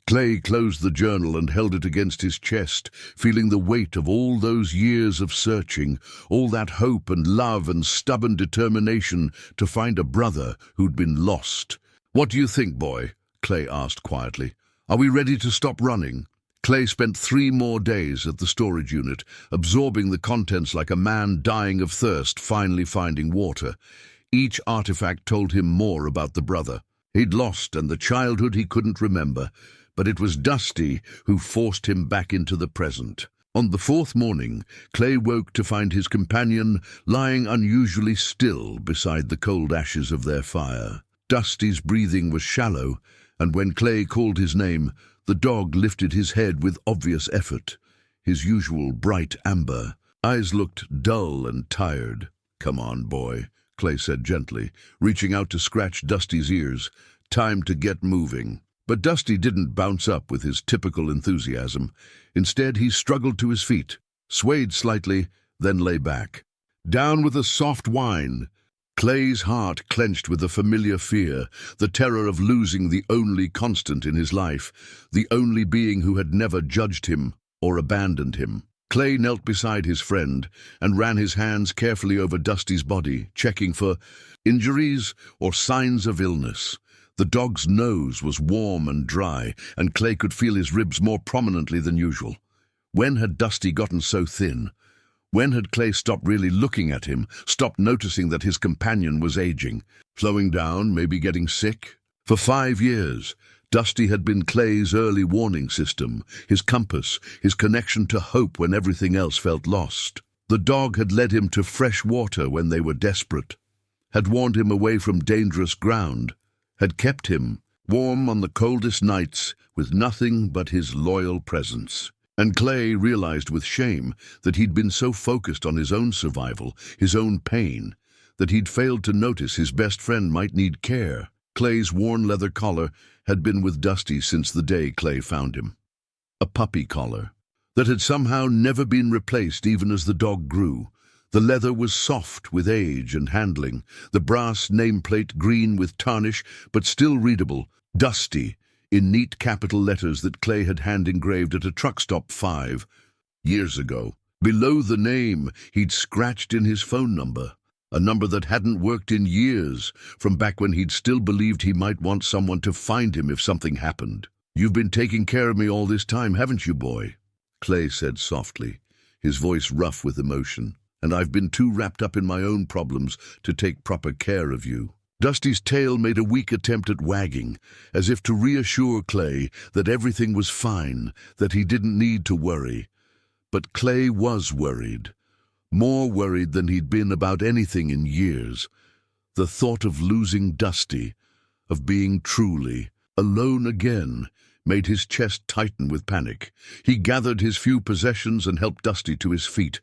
Clay closed the journal and held it against his chest, feeling the weight of all those years of searching, all that hope and love and stubborn determination to find a brother who'd been lost. "What do you think, boy?" Clay asked quietly. "Are we ready to stop running?" Clay spent 3 more days at the storage unit, absorbing the contents like a man dying of thirst finally finding water. Each artifact told him more about the brother he'd lost and the childhood he couldn't remember, but it was Dusty who forced him back into the present. On the 4th morning, Clay woke to find his companion lying unusually still beside the cold ashes of their fire. Dusty's breathing was shallow, and when Clay called his name, the dog lifted his head with obvious effort. His usual bright amber eyes looked dull and tired. "Come on, boy," Clay said gently, reaching out to scratch Dusty's ears. "Time to get moving." But Dusty didn't bounce up with his typical enthusiasm. Instead, he struggled to his feet, swayed slightly, then lay back. Down with a soft whine. Clay's heart clenched with a familiar fear, the terror of losing the only constant in his life, the only being who had never judged him or abandoned him. Clay knelt beside his friend and ran his hands carefully over Dusty's body, checking for injuries or signs of illness. The dog's nose was warm and dry, and Clay could feel his ribs more prominently than usual. When had Dusty gotten so thin? When had Clay stopped really looking at him, stopped noticing that his companion was aging, slowing down, maybe getting sick? For 5 years, Dusty had been Clay's early warning system, his compass, his connection to hope when everything else felt lost. The dog had led him to fresh water when they were desperate, had warned him away from dangerous ground, had kept him warm on the coldest nights with nothing but his loyal presence. And Clay realized with shame that he'd been so focused on his own survival, his own pain, that he'd failed to notice his best friend might need care. Clay's worn leather collar had been with Dusty since the day Clay found him. A puppy collar that had somehow never been replaced even as the dog grew. The leather was soft with age and handling, the brass nameplate green with tarnish but still readable, Dusty, in neat capital letters that Clay had hand-engraved at a truck stop 5 years ago. Below the name, he'd scratched in his phone number, a number that hadn't worked in years, from back when he'd still believed he might want someone to find him if something happened. "You've been taking care of me all this time, haven't you, boy?" Clay said softly, his voice rough with emotion. "And I've been too wrapped up in my own problems to take proper care of you." Dusty's tail made a weak attempt at wagging, as if to reassure Clay that everything was fine, that he didn't need to worry. But Clay was worried, more worried than he'd been about anything in years. The thought of losing Dusty, of being truly alone again, made his chest tighten with panic. He gathered his few possessions and helped Dusty to his feet.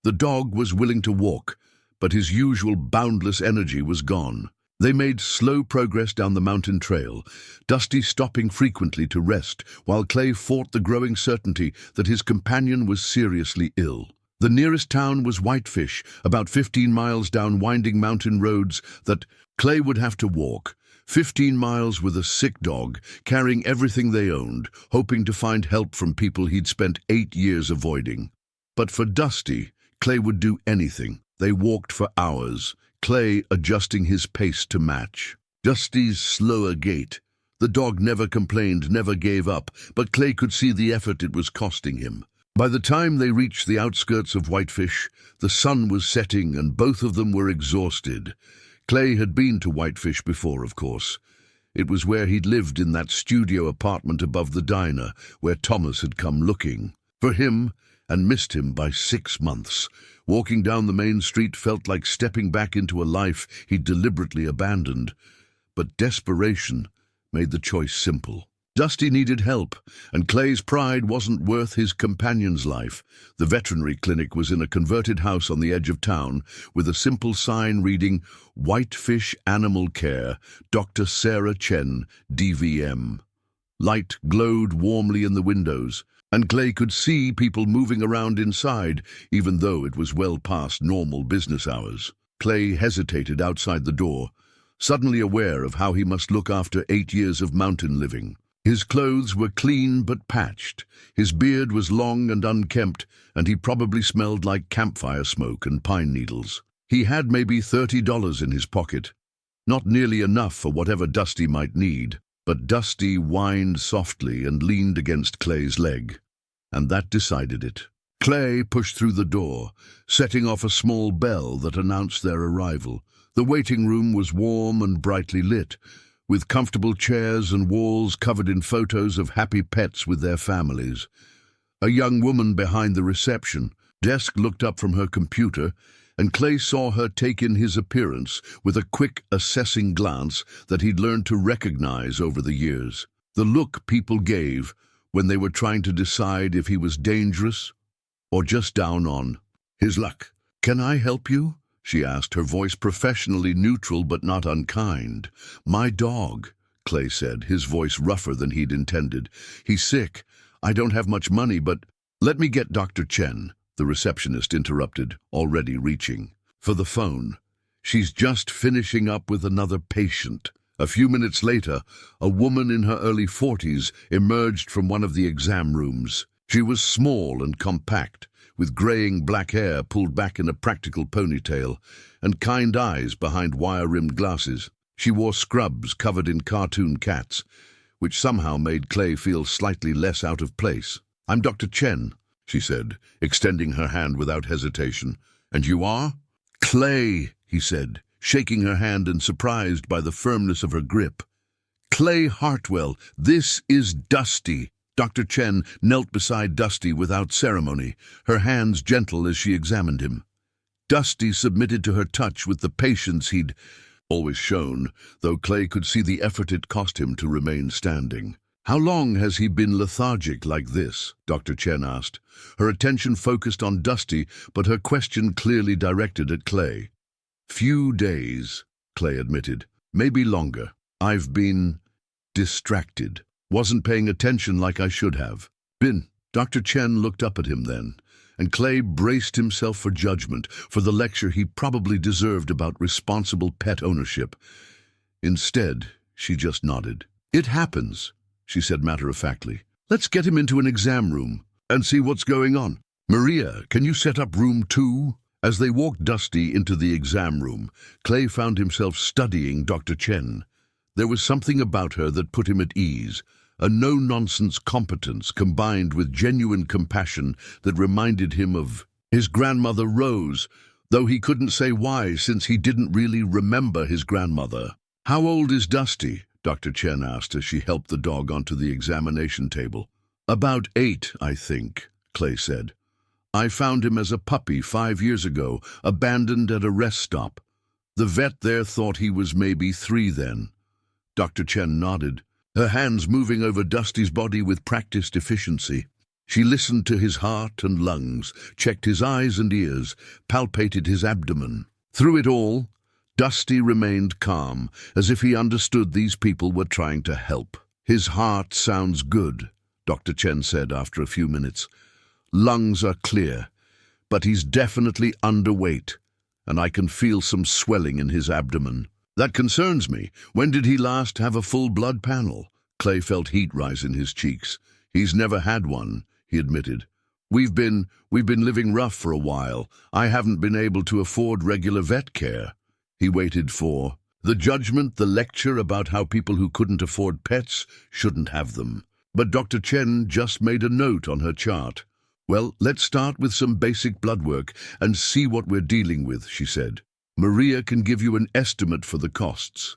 The dog was willing to walk, but his usual boundless energy was gone. They made slow progress down the mountain trail, Dusty stopping frequently to rest, while Clay fought the growing certainty that his companion was seriously ill. The nearest town was Whitefish, about 15 miles down winding mountain roads that Clay would have to walk. 15 miles with a sick dog, carrying everything they owned, hoping to find help from people he'd spent 8 years avoiding. But for Dusty, Clay would do anything. They walked for hours, Clay adjusting his pace to match. Dusty's slower gait. The dog never complained, never gave up, but Clay could see the effort it was costing him. By the time they reached the outskirts of Whitefish, the sun was setting and both of them were exhausted. Clay had been to Whitefish before, of course. It was where he'd lived in that studio apartment above the diner, where Thomas had come looking for him and missed him by 6 months. Walking down the main street felt like stepping back into a life he'd deliberately abandoned. But desperation made the choice simple. Dusty needed help, and Clay's pride wasn't worth his companion's life. The veterinary clinic was in a converted house on the edge of town, with a simple sign reading, "Whitefish Animal Care, Dr. Sarah Chen, DVM." Light glowed warmly in the windows, and Clay could see people moving around inside, even though it was well past normal business hours. Clay hesitated outside the door, suddenly aware of how he must look after 8 years of mountain living. His clothes were clean but patched, his beard was long and unkempt, and he probably smelled like campfire smoke and pine needles. He had maybe $30 in his pocket, not nearly enough for whatever Dusty might need. But Dusty whined softly and leaned against Clay's leg, and that decided it. Clay pushed through the door, setting off a small bell that announced their arrival. The waiting room was warm and brightly lit, with comfortable chairs and walls covered in photos of happy pets with their families. A young woman behind the reception desk looked up from her computer, and Clay saw her take in his appearance with a quick, assessing glance that he'd learned to recognize over the years. The look people gave when they were trying to decide if he was dangerous or just down on his luck. "Can I help you?" she asked, her voice professionally neutral but not unkind. "My dog," Clay said, his voice rougher than he'd intended. "He's sick. I don't have much money, but—" "Let me get Dr. Chen," the receptionist interrupted, already reaching for the phone. "She's just finishing up with another patient." A few minutes later, a woman in her early 40s emerged from one of the exam rooms. She was small and compact, with graying black hair pulled back in a practical ponytail, and kind eyes behind wire-rimmed glasses. She wore scrubs covered in cartoon cats, which somehow made Clay feel slightly less out of place. "I'm Dr. Chen," she said, extending her hand without hesitation. "And you are?" "Clay," he said, shaking her hand and surprised by the firmness of her grip. Clay Hartwell, this is Dusty. Dr. Chen knelt beside Dusty without ceremony, her hands gentle as she examined him. Dusty submitted to her touch with the patience he'd always shown, though Clay could see the effort it cost him to remain standing. "How long has he been lethargic like this?" Dr. Chen asked. Her attention focused on Dusty, but her question clearly directed at Clay. "Few days," Clay admitted. "Maybe longer. I've been distracted. Wasn't paying attention like I should have." Dr. Chen looked up at him then, and Clay braced himself for judgment, for the lecture he probably deserved about responsible pet ownership. Instead, she just nodded. "It happens," she said matter-of-factly. "Let's get him into an exam room and see what's going on. Maria, can you set up room 2? As they walked Dusty into the exam room, Clay found himself studying Dr. Chen. There was something about her that put him at ease, a no-nonsense competence combined with genuine compassion that reminded him of his grandmother Rose, though he couldn't say why since he didn't really remember his grandmother. "How old is Dusty?" Dr. Chen asked as she helped the dog onto the examination table. "About 8, I think," Clay said. "I found him as a puppy 5 years ago, abandoned at a rest stop. The vet there thought he was maybe 3 then." Dr. Chen nodded, her hands moving over Dusty's body with practiced efficiency. She listened to his heart and lungs, checked his eyes and ears, palpated his abdomen. Through it all, Dusty remained calm, as if he understood these people were trying to help. "His heart sounds good," Dr. Chen said after a few minutes. "Lungs are clear, but he's definitely underweight, and I can feel some swelling in his abdomen. That concerns me. When did he last have a full blood panel?" Clay felt heat rise in his cheeks. "He's never had one," he admitted. We've been living rough for a while. I haven't been able to afford regular vet care." He waited for the judgment, the lecture about how people who couldn't afford pets shouldn't have them. But Dr. Chen just made a note on her chart. "Well, let's start with some basic blood work and see what we're dealing with," she said. "Maria can give you an estimate for the costs,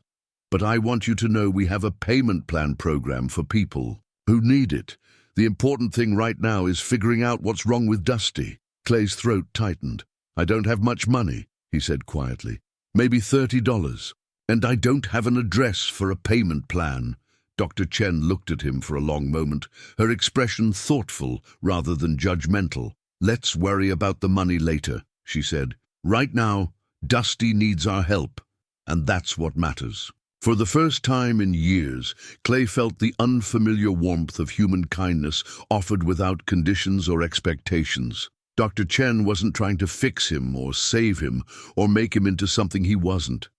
but I want you to know we have a payment plan program for people who need it. The important thing right now is figuring out what's wrong with Dusty." Clay's throat tightened. "I don't have much money," he said quietly. "Maybe $30. And I don't have an address for a payment plan." Dr. Chen looked at him for a long moment, her expression thoughtful rather than judgmental. "Let's worry about the money later," she said. "Right now, Dusty needs our help, and that's what matters." For the first time in years, Clay felt the unfamiliar warmth of human kindness offered without conditions or expectations. Dr. Chen wasn't trying to fix him or save him or make him into something he wasn't.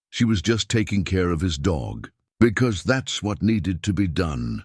She was just taking care of his dog, because that's what needed to be done.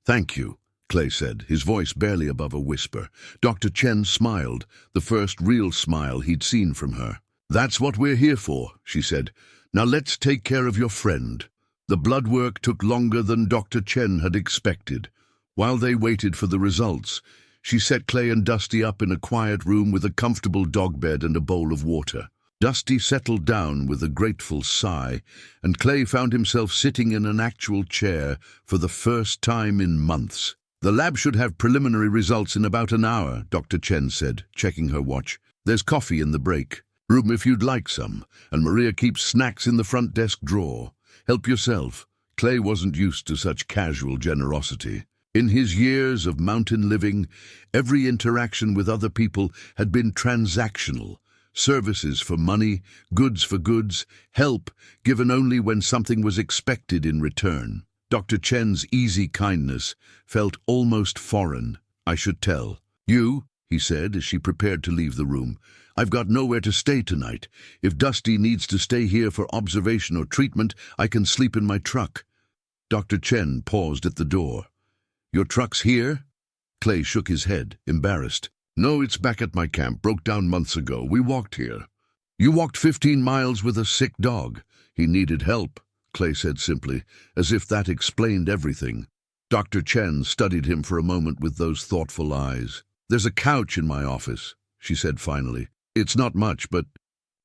"Thank you," Clay said, his voice barely above a whisper. Dr. Chen smiled, the first real smile he'd seen from her. "That's what we're here for," she said. "Now let's take care of your friend." The blood work took longer than Dr. Chen had expected. While they waited for the results, she set Clay and Dusty up in a quiet room with a comfortable dog bed and a bowl of water. Dusty settled down with a grateful sigh, and Clay found himself sitting in an actual chair for the first time in months. "The lab should have preliminary results in about an hour," Dr. Chen said, checking her watch. "There's coffee in the break room if you'd like some, and Maria keeps snacks in the front desk drawer. Help yourself." Clay wasn't used to such casual generosity. In his years of mountain living, every interaction with other people had been transactional. Services for money, goods for goods, help given only when something was expected in return. Dr. Chen's easy kindness felt almost foreign. "I should tell you," he said as she prepared to leave the room. "I've got nowhere to stay tonight. If Dusty needs to stay here for observation or treatment, I can sleep in my truck." Dr. Chen paused at the door. "Your truck's here?" Clay shook his head, embarrassed. "No, it's back at my camp, broke down months ago. We walked here." "You walked 15 miles with a sick dog." "He needed help," Clay said simply, as if that explained everything. Dr. Chen studied him for a moment with those thoughtful eyes. "There's a couch in my office," she said finally. "It's not much, but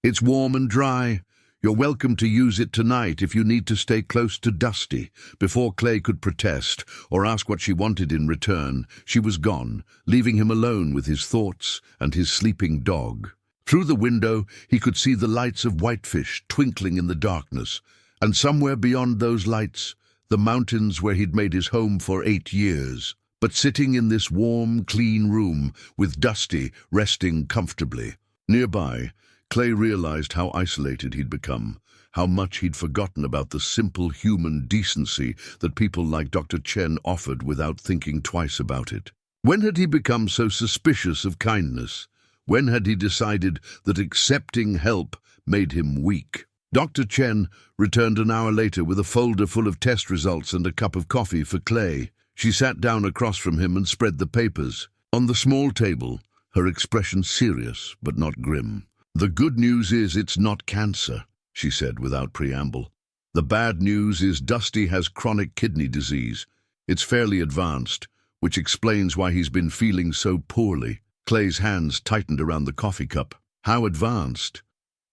it's warm and dry. You're welcome to use it tonight if you need to stay close to Dusty." Before Clay could protest or ask what she wanted in return, she was gone, leaving him alone with his thoughts and his sleeping dog. Through the window, he could see the lights of Whitefish twinkling in the darkness, and somewhere beyond those lights, the mountains where he'd made his home for 8 years. But sitting in this warm, clean room with Dusty resting comfortably. Nearby, Clay realized how isolated he'd become, how much he'd forgotten about the simple human decency that people like Dr. Chen offered without thinking twice about it. When had he become so suspicious of kindness? When had he decided that accepting help made him weak? Dr. Chen returned an hour later with a folder full of test results and a cup of coffee for Clay. She sat down across from him and spread the papers. On the small table, her expression serious but not grim. "The good news is it's not cancer," she said without preamble. "The bad news is Dusty has chronic kidney disease. It's fairly advanced, which explains why he's been feeling so poorly." Clay's hands tightened around the coffee cup. "How advanced?"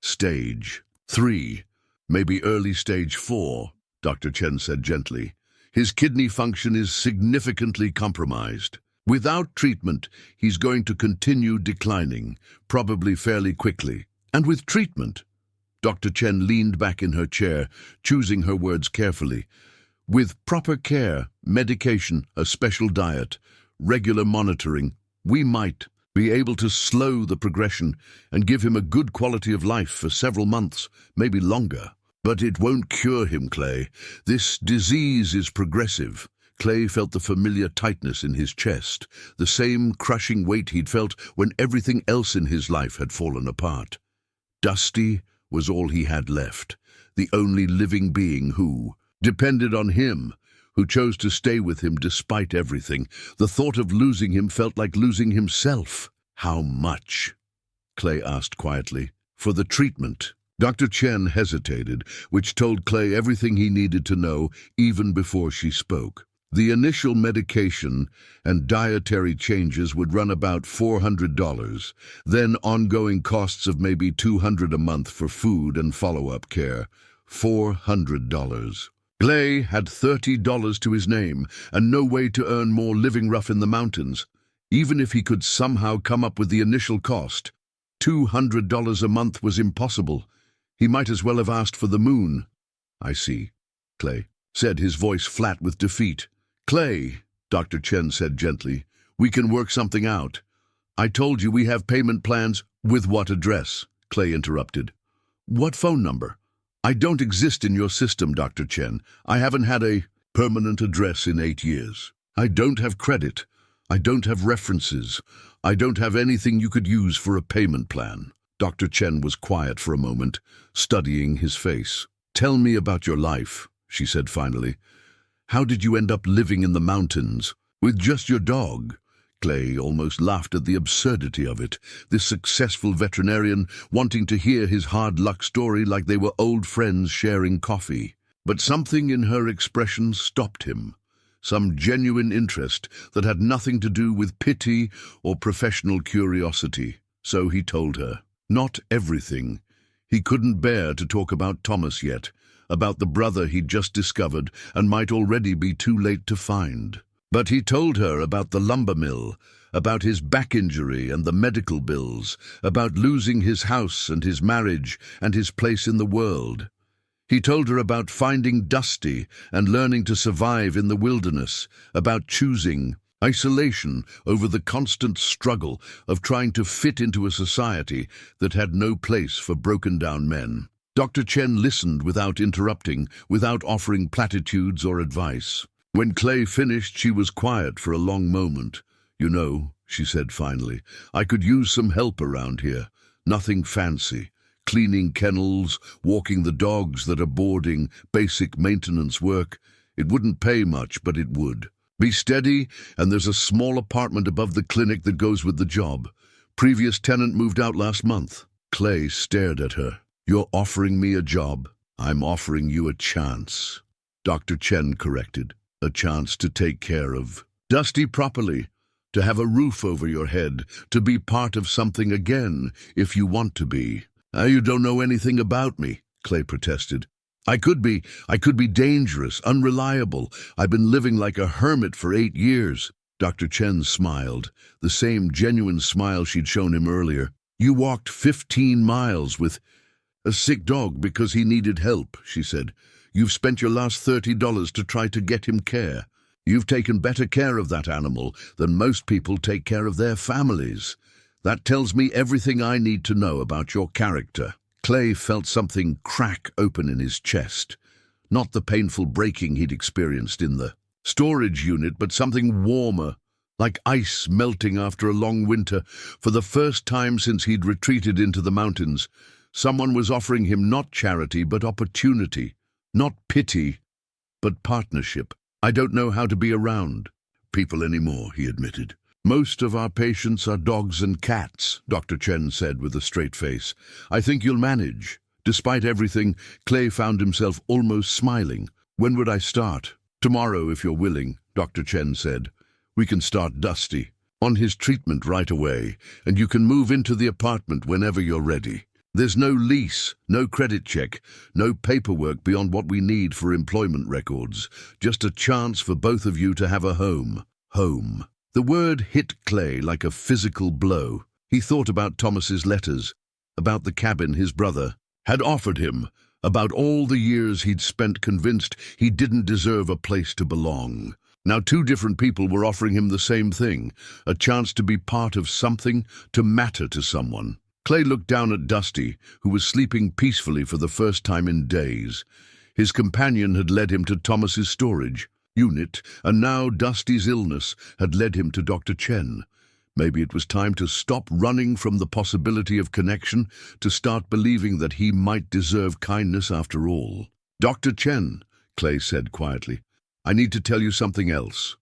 "Stage 3, maybe early stage 4, Dr. Chen said gently. "His kidney function is significantly compromised. Without treatment, he's going to continue declining, probably fairly quickly." "And with treatment?" Dr. Chen leaned back in her chair, choosing her words carefully. "With proper care, medication, a special diet, regular monitoring, we might be able to slow the progression and give him a good quality of life for several months, maybe longer. But it won't cure him, Clay. This disease is progressive." Clay felt the familiar tightness in his chest, the same crushing weight he'd felt when everything else in his life had fallen apart. Dusty was all he had left, the only living being who depended on him, who chose to stay with him despite everything. The thought of losing him felt like losing himself. "How much?" Clay asked quietly. "For the treatment." Dr. Chen hesitated, which told Clay everything he needed to know even before she spoke. The initial medication and dietary changes would run about $400, then ongoing costs of maybe $200 a month for food and follow-up care. $400. Clay had $30 to his name and no way to earn more living rough in the mountains. Even if he could somehow come up with the initial cost, $200 a month was impossible. He might as well have asked for the moon. "I see," Clay said, his voice flat with defeat. "Clay," Dr. Chen said gently, "we can work something out. I told you we have payment plans." "With what address?" Clay interrupted. "What phone number?" "I don't exist in your system, Dr. Chen. I haven't had a permanent address in 8 years. I don't have credit. I don't have references. I don't have anything you could use for a payment plan." Dr. Chen was quiet for a moment, studying his face. "Tell me about your life," she said finally. "How did you end up living in the mountains with just your dog?" Clay almost laughed at the absurdity of it, this successful veterinarian wanting to hear his hard luck story like they were old friends sharing coffee. But something in her expression stopped him, some genuine interest that had nothing to do with pity or professional curiosity. So he told her. Not everything. He couldn't bear to talk about Thomas yet, about the brother he'd just discovered and might already be too late to find. But he told her about the lumber mill, about his back injury and the medical bills, about losing his house and his marriage and his place in the world. He told her about finding Dusty and learning to survive in the wilderness, about choosing isolation over the constant struggle of trying to fit into a society that had no place for broken-down men. Dr. Chen listened without interrupting, without offering platitudes or advice. When Clay finished, she was quiet for a long moment. "You know," she said finally, "I could use some help around here. Nothing fancy. Cleaning kennels, walking the dogs that are boarding, basic maintenance work. It wouldn't pay much, but it would. Be steady, and there's a small apartment above the clinic that goes with the job. Previous tenant moved out last month." Clay stared at her. "You're offering me a job. I'm offering you a chance," Dr. Chen corrected. "A chance to take care of Dusty properly, to have a roof over your head, to be part of something again, if you want to be." "You don't know anything about me," Clay protested. I could be dangerous, unreliable. I've been living like a hermit for 8 years. Dr. Chen smiled, the same genuine smile she'd shown him earlier. You walked 15 miles with a sick dog because he needed help, she said. You've spent your last $30 to try to get him care. You've taken better care of that animal than most people take care of their families. That tells me everything I need to know about your character. Clay felt something crack open in his chest. Not the painful breaking he'd experienced in the storage unit, but something warmer, like ice melting after a long winter. For the first time since he'd retreated into the mountains, someone was offering him not charity, but opportunity. Not pity, but partnership. I don't know how to be around people anymore, he admitted. Most of our patients are dogs and cats, Dr. Chen said with a straight face. I think you'll manage. Despite everything, Clay found himself almost smiling. When would I start? Tomorrow, if you're willing, Dr. Chen said. We can start Dusty on his treatment right away, and you can move into the apartment whenever you're ready. There's no lease, no credit check, no paperwork beyond what we need for employment records. Just a chance for both of you to have a home. Home. The word hit Clay like a physical blow. He thought about Thomas's letters, about the cabin his brother had offered him, about all the years he'd spent convinced he didn't deserve a place to belong. Now 2 different people were offering him the same thing, a chance to be part of something, to matter to someone. Clay looked down at Dusty, who was sleeping peacefully for the first time in days. His companion had led him to Thomas's storage unit, and now Dusty's illness had led him to Dr. Chen. Maybe it was time to stop running from the possibility of connection, to start believing that he might deserve kindness after all. Dr. Chen, Clay said quietly, I need to tell you something else.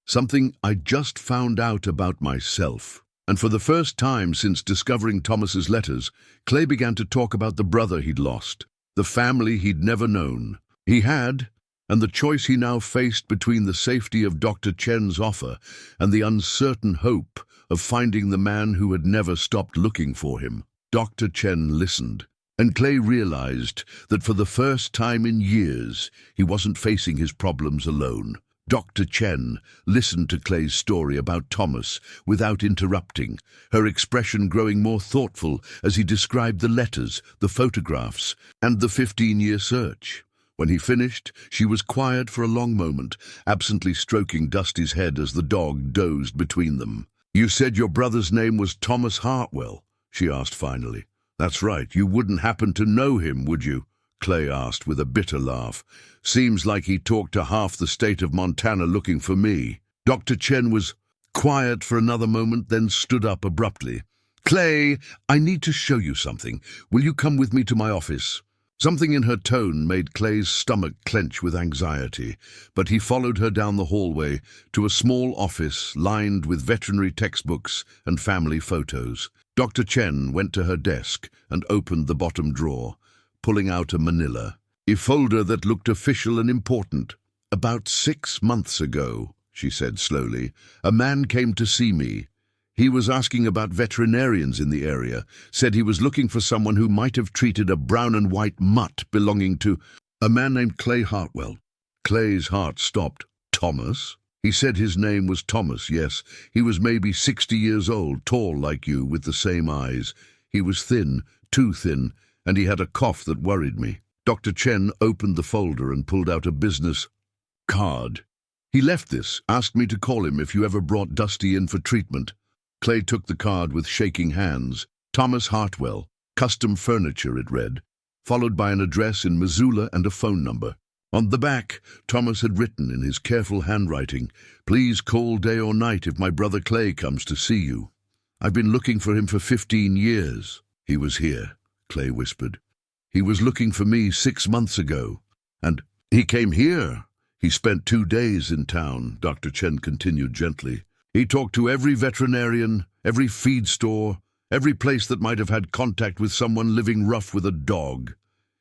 Something I just found out about myself. And for the first time since discovering Thomas's letters, Clay began to talk about the brother he'd lost, the family he'd never known. He had, and the choice he now faced between the safety of Dr. Chen's offer and the uncertain hope of finding the man who had never stopped looking for him. Dr. Chen listened, and Clay realized that for the first time in years, he wasn't facing his problems alone. Dr. Chen listened to Clay's story about Thomas without interrupting, her expression growing more thoughtful as he described the letters, the photographs, and the 15-year search. When he finished, she was quiet for a long moment, absently stroking Dusty's head as the dog dozed between them. You said your brother's name was Thomas Hartwell, she asked finally. That's right, you wouldn't happen to know him, would you? Clay asked with a bitter laugh. Seems like he talked to half the state of Montana looking for me. Dr. Chen was quiet for another moment, then stood up abruptly. Clay, I need to show you something. Will you come with me to my office? Something in her tone made Clay's stomach clench with anxiety, but he followed her down the hallway to a small office lined with veterinary textbooks and family photos. Dr. Chen went to her desk and opened the bottom drawer, pulling out a manila, a folder that looked official and important. About 6 months ago, she said slowly, a man came to see me. He was asking about veterinarians in the area, said he was looking for someone who might have treated a brown and white mutt belonging to a man named Clay Hartwell. Clay's heart stopped. Thomas? He said his name was Thomas, yes. He was maybe 60 years old, tall like you, with the same eyes. He was thin, too thin, and he had a cough that worried me. Dr. Chen opened the folder and pulled out a business card. He left this, asked me to call him if you ever brought Dusty in for treatment. Clay took the card with shaking hands. Thomas Hartwell, custom furniture, it read, followed by an address in Missoula and a phone number. On the back, Thomas had written in his careful handwriting, "Please call day or night if my brother Clay comes to see you. I've been looking for him for 15 years. He was here," Clay whispered. "He was looking for me 6 months ago. And he came here. He spent 2 days in town," Dr. Chen continued gently. "He talked to every veterinarian, every feed store, every place that might have had contact with someone living rough with a dog.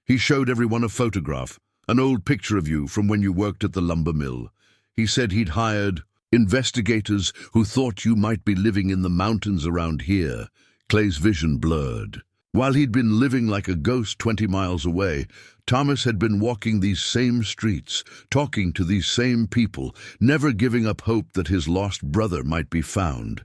He showed everyone a photograph, an old picture of you from when you worked at the lumber mill. He said he'd hired investigators who thought you might be living in the mountains around here." Clay's vision blurred. While he'd been living like a ghost 20 miles away, Thomas had been walking these same streets, talking to these same people, never giving up hope that his lost brother might be found.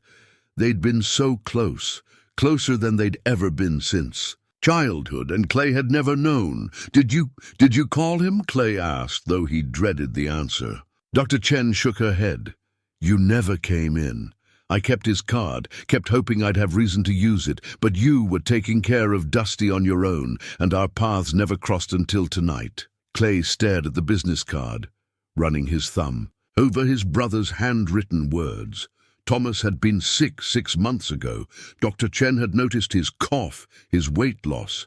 They'd been so close, closer than they'd ever been since childhood, and Clay had never known. Did you call him?" Clay asked, though he dreaded the answer. Dr. Chen shook her head. "You never came in. I kept his card, kept hoping I'd have reason to use it, but you were taking care of Dusty on your own, and our paths never crossed until tonight." Clay stared at the business card, running his thumb over his brother's handwritten words. Thomas had been sick 6 months ago. Dr. Chen had noticed his cough, his weight loss.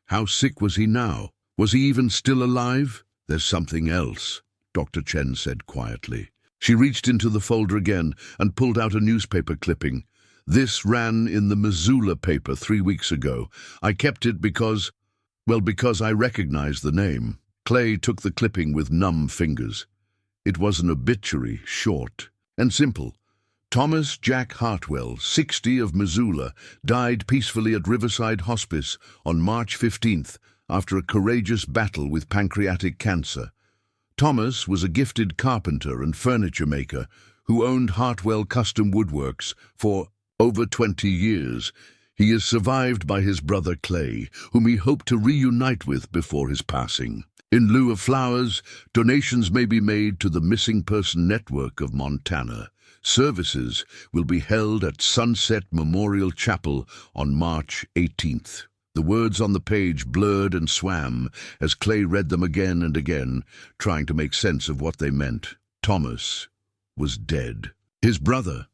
How sick was he now? Was he even still alive? "There's something else," Dr. Chen said quietly. She reached into the folder again and pulled out a newspaper clipping. "This ran in the Missoula paper 3 weeks ago. I kept it because I recognized the name." Clay took the clipping with numb fingers. It was an obituary, short and simple. Thomas Jack Hartwell, 60, of Missoula, died peacefully at Riverside Hospice on March 15th after a courageous battle with pancreatic cancer. Thomas was a gifted carpenter and furniture maker who owned Hartwell Custom Woodworks for over 20 years. He is survived by his brother Clay, whom he hoped to reunite with before his passing. In lieu of flowers, donations may be made to the Missing Person Network of Montana. Services will be held at Sunset Memorial Chapel on March 18th. The words on the page blurred and swam as Clay read them again and again, trying to make sense of what they meant. Thomas was dead. His brother,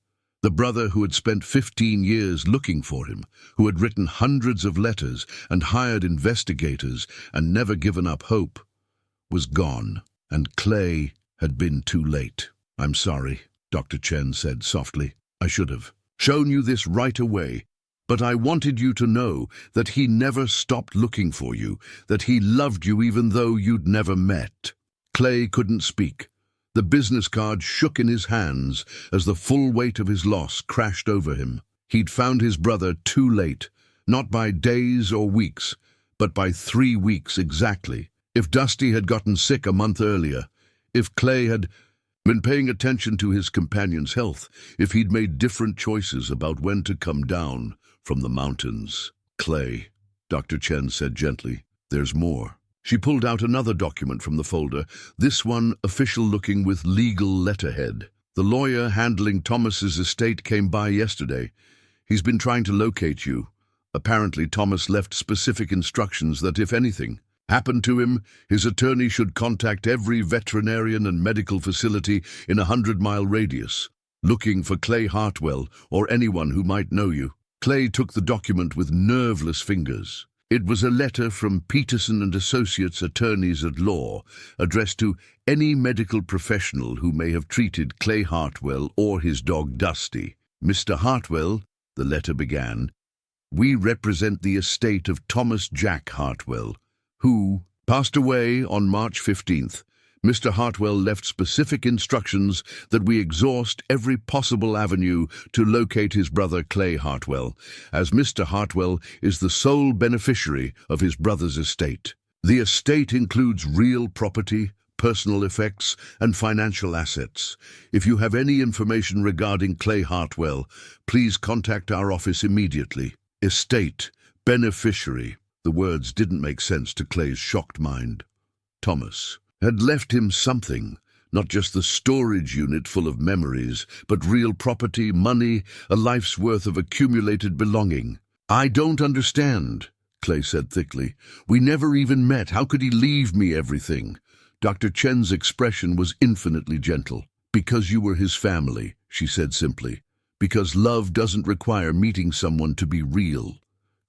the brother who had spent 15 years looking for him, who had written hundreds of letters and hired investigators and never given up hope, was gone, and Clay had been too late. "I'm sorry," Dr. Chen said softly. "I should have shown you this right away. But I wanted you to know that he never stopped looking for you, that he loved you even though you'd never met." Clay couldn't speak. The business card shook in his hands as the full weight of his loss crashed over him. He'd found his brother too late, not by days or weeks, but by 3 weeks exactly. If Dusty had gotten sick a month earlier, if Clay had been paying attention to his companion's health, if he'd made different choices about when to come down from the mountains. "Clay," Dr. Chen said gently, "there's more." She pulled out another document from the folder, this one official-looking with legal letterhead. "The lawyer handling Thomas's estate came by yesterday. He's been trying to locate you. Apparently Thomas left specific instructions that if anything happened to him, his attorney should contact every veterinarian and medical facility in a 100-mile radius, looking for Clay Hartwell or anyone who might know you." Clay took the document with nerveless fingers. It was a letter from Peterson and Associates Attorneys at Law, addressed to any medical professional who may have treated Clay Hartwell or his dog Dusty. "Mr. Hartwell," the letter began, "we represent the estate of Thomas Jack Hartwell, who passed away on March 15th. Mr. Hartwell left specific instructions that we exhaust every possible avenue to locate his brother Clay Hartwell, as Mr. Hartwell is the sole beneficiary of his brother's estate. The estate includes real property, personal effects, and financial assets. If you have any information regarding Clay Hartwell, please contact our office immediately." Estate, beneficiary. The words didn't make sense to Clay's shocked mind. Thomas had left him something, not just the storage unit full of memories, but real property, money, a life's worth of accumulated belonging. "I don't understand," Clay said thickly. "We never even met. How could he leave me everything?" Dr. Chen's expression was infinitely gentle. "Because you were his family," she said simply. "Because love doesn't require meeting someone to be real."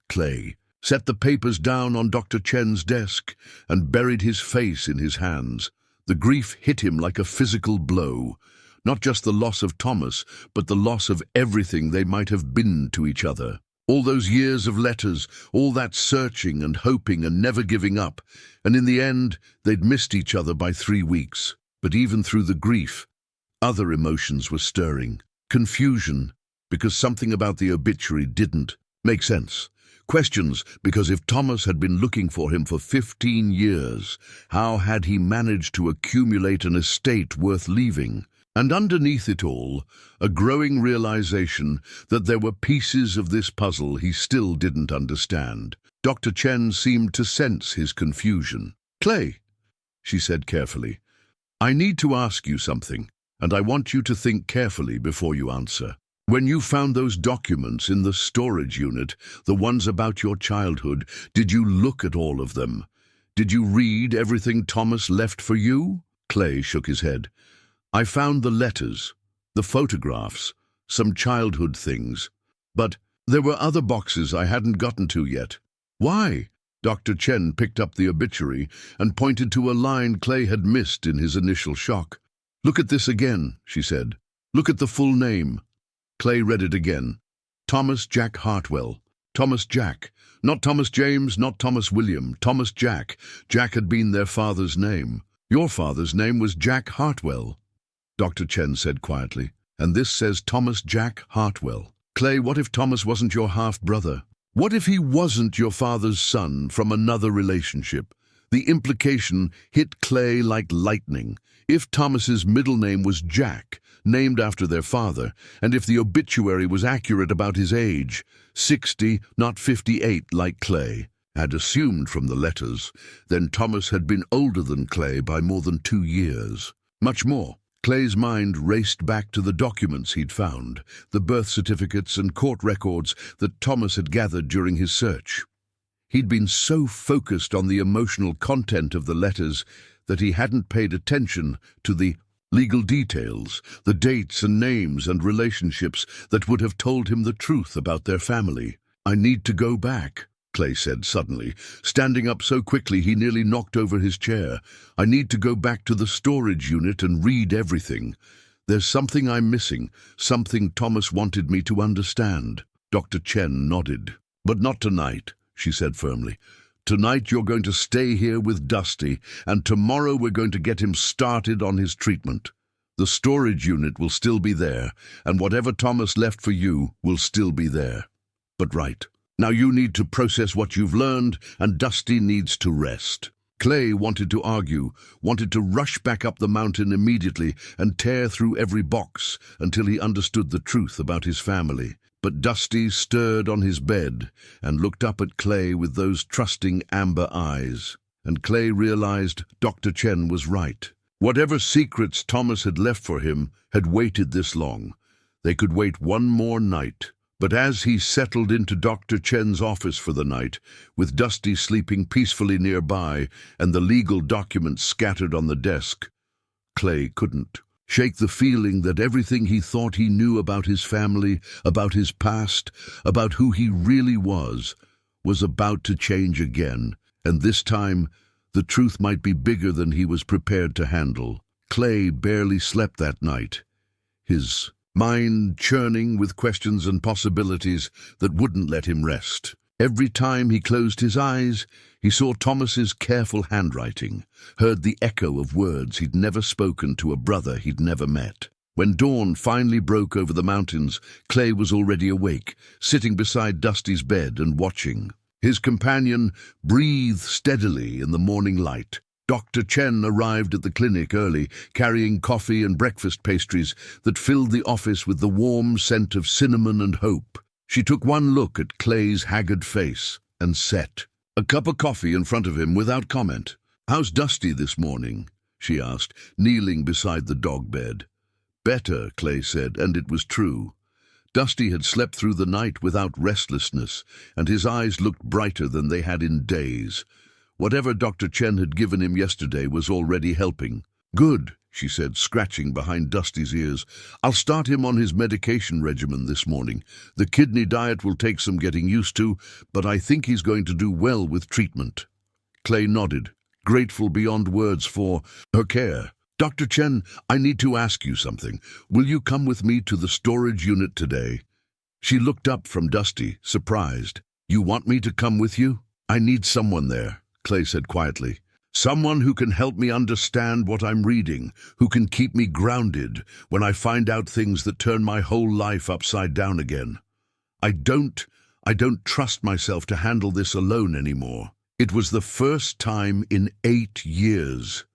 Clay set the papers down on Dr. Chen's desk and buried his face in his hands. The grief hit him like a physical blow. Not just the loss of Thomas, but the loss of everything they might have been to each other. All those years of letters, all that searching and hoping and never giving up, and in the end, they'd missed each other by 3 weeks. But even through the grief, other emotions were stirring. Confusion, because something about the obituary didn't make sense. Questions, because if Thomas had been looking for him for 15 years, how had he managed to accumulate an estate worth leaving? And underneath it all, a growing realization that there were pieces of this puzzle he still didn't understand. Dr. Chen seemed to sense his confusion. "Clay," she said carefully, "I need to ask you something, and I want you to think carefully before you answer. When you found those documents in the storage unit, the ones about your childhood, did you look at all of them? Did you read everything Thomas left for you?" Clay shook his head. "I found the letters, the photographs, some childhood things. But there were other boxes I hadn't gotten to yet." "Why?" Dr. Chen picked up the obituary and pointed to a line Clay had missed in his initial shock. "Look at this again," she said. "Look at the full name." Clay read it again. Thomas Jack Hartwell. Thomas Jack. Not Thomas James, not Thomas William. Thomas Jack. Jack had been their father's name. "Your father's name was Jack Hartwell," Dr. Chen said quietly. "And this says Thomas Jack Hartwell. Clay, what if Thomas wasn't your half-brother? What if he wasn't your father's son from another relationship?" The implication hit Clay like lightning. If Thomas's middle name was Jack, named after their father, and if the obituary was accurate about his age, 60, not 58 like Clay had assumed from the letters, then Thomas had been older than Clay by more than 2 years. Much more. Clay's mind raced back to the documents he'd found, the birth certificates and court records that Thomas had gathered during his search. He'd been so focused on the emotional content of the letters that he hadn't paid attention to the legal details, the dates and names and relationships that would have told him the truth about their family. "I need to go back," Clay said suddenly, standing up so quickly he nearly knocked over his chair. "I need to go back to the storage unit and read everything. There's something I'm missing, something Thomas wanted me to understand." Dr. Chen nodded. "But not tonight," she said firmly. "Tonight you're going to stay here with Dusty, and tomorrow we're going to get him started on his treatment. The storage unit will still be there, and whatever Thomas left for you will still be there. But right. Now you need to process what you've learned, and Dusty needs to rest." Clay wanted to argue, wanted to rush back up the mountain immediately and tear through every box until he understood the truth about his family. But Dusty stirred on his bed and looked up at Clay with those trusting amber eyes. And Clay realized Dr. Chen was right. Whatever secrets Thomas had left for him had waited this long. They could wait one more night. But as he settled into Dr. Chen's office for the night, with Dusty sleeping peacefully nearby and the legal documents scattered on the desk, Clay couldn't shake the feeling that everything he thought he knew about his family, about his past, about who he really was about to change again. And this time, the truth might be bigger than he was prepared to handle. Clay barely slept that night, his mind churning with questions and possibilities that wouldn't let him rest. Every time he closed his eyes, he saw Thomas's careful handwriting, heard the echo of words he'd never spoken to a brother he'd never met. When dawn finally broke over the mountains, Clay was already awake, sitting beside Dusty's bed and watching. His companion breathed steadily in the morning light. Dr. Chen arrived at the clinic early, carrying coffee and breakfast pastries that filled the office with the warm scent of cinnamon and hope. She took one look at Clay's haggard face and sat a cup of coffee in front of him without comment. "How's Dusty this morning?" she asked, kneeling beside the dog bed. "Better," Clay said, and it was true. Dusty had slept through the night without restlessness, and his eyes looked brighter than they had in days. Whatever Dr. Chen had given him yesterday was already helping. "Good," she said, scratching behind Dusty's ears. "I'll start him on his medication regimen this morning. The kidney diet will take some getting used to, but I think he's going to do well with treatment." Clay nodded, grateful beyond words for her care. "Dr. Chen, I need to ask you something. Will you come with me to the storage unit today?" She looked up from Dusty, surprised. "You want me to come with you?" "I need someone there," Clay said quietly. "Someone who can help me understand what I'm reading, who can keep me grounded when I find out things that turn my whole life upside down again. I don't I don't trust myself to handle this alone anymore. It was the first time in 8 years.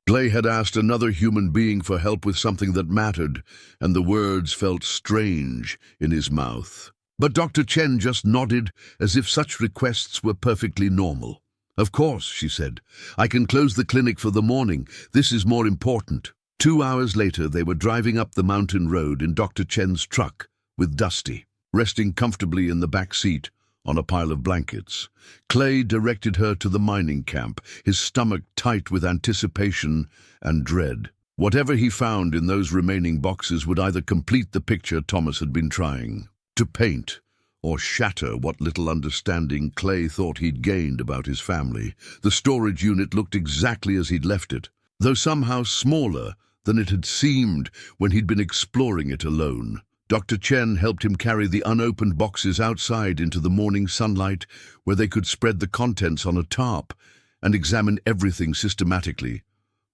Clay had asked another human being for help with something that mattered, and the words felt strange in his mouth. But Dr. Chen just nodded as if such requests were perfectly normal. "Of course," she said. "I can close the clinic for the morning. This is more important." 2 hours later, they were driving up the mountain road in Dr. Chen's truck with Dusty, resting comfortably in the back seat on a pile of blankets. Clay directed her to the mining camp, his stomach tight with anticipation and dread. Whatever he found in those remaining boxes would either complete the picture Thomas had been trying to paint, or shatter what little understanding Clay thought he'd gained about his family. The storage unit looked exactly as he'd left it, though somehow smaller than it had seemed when he'd been exploring it alone. Dr. Chen helped him carry the unopened boxes outside into the morning sunlight, where they could spread the contents on a tarp and examine everything systematically.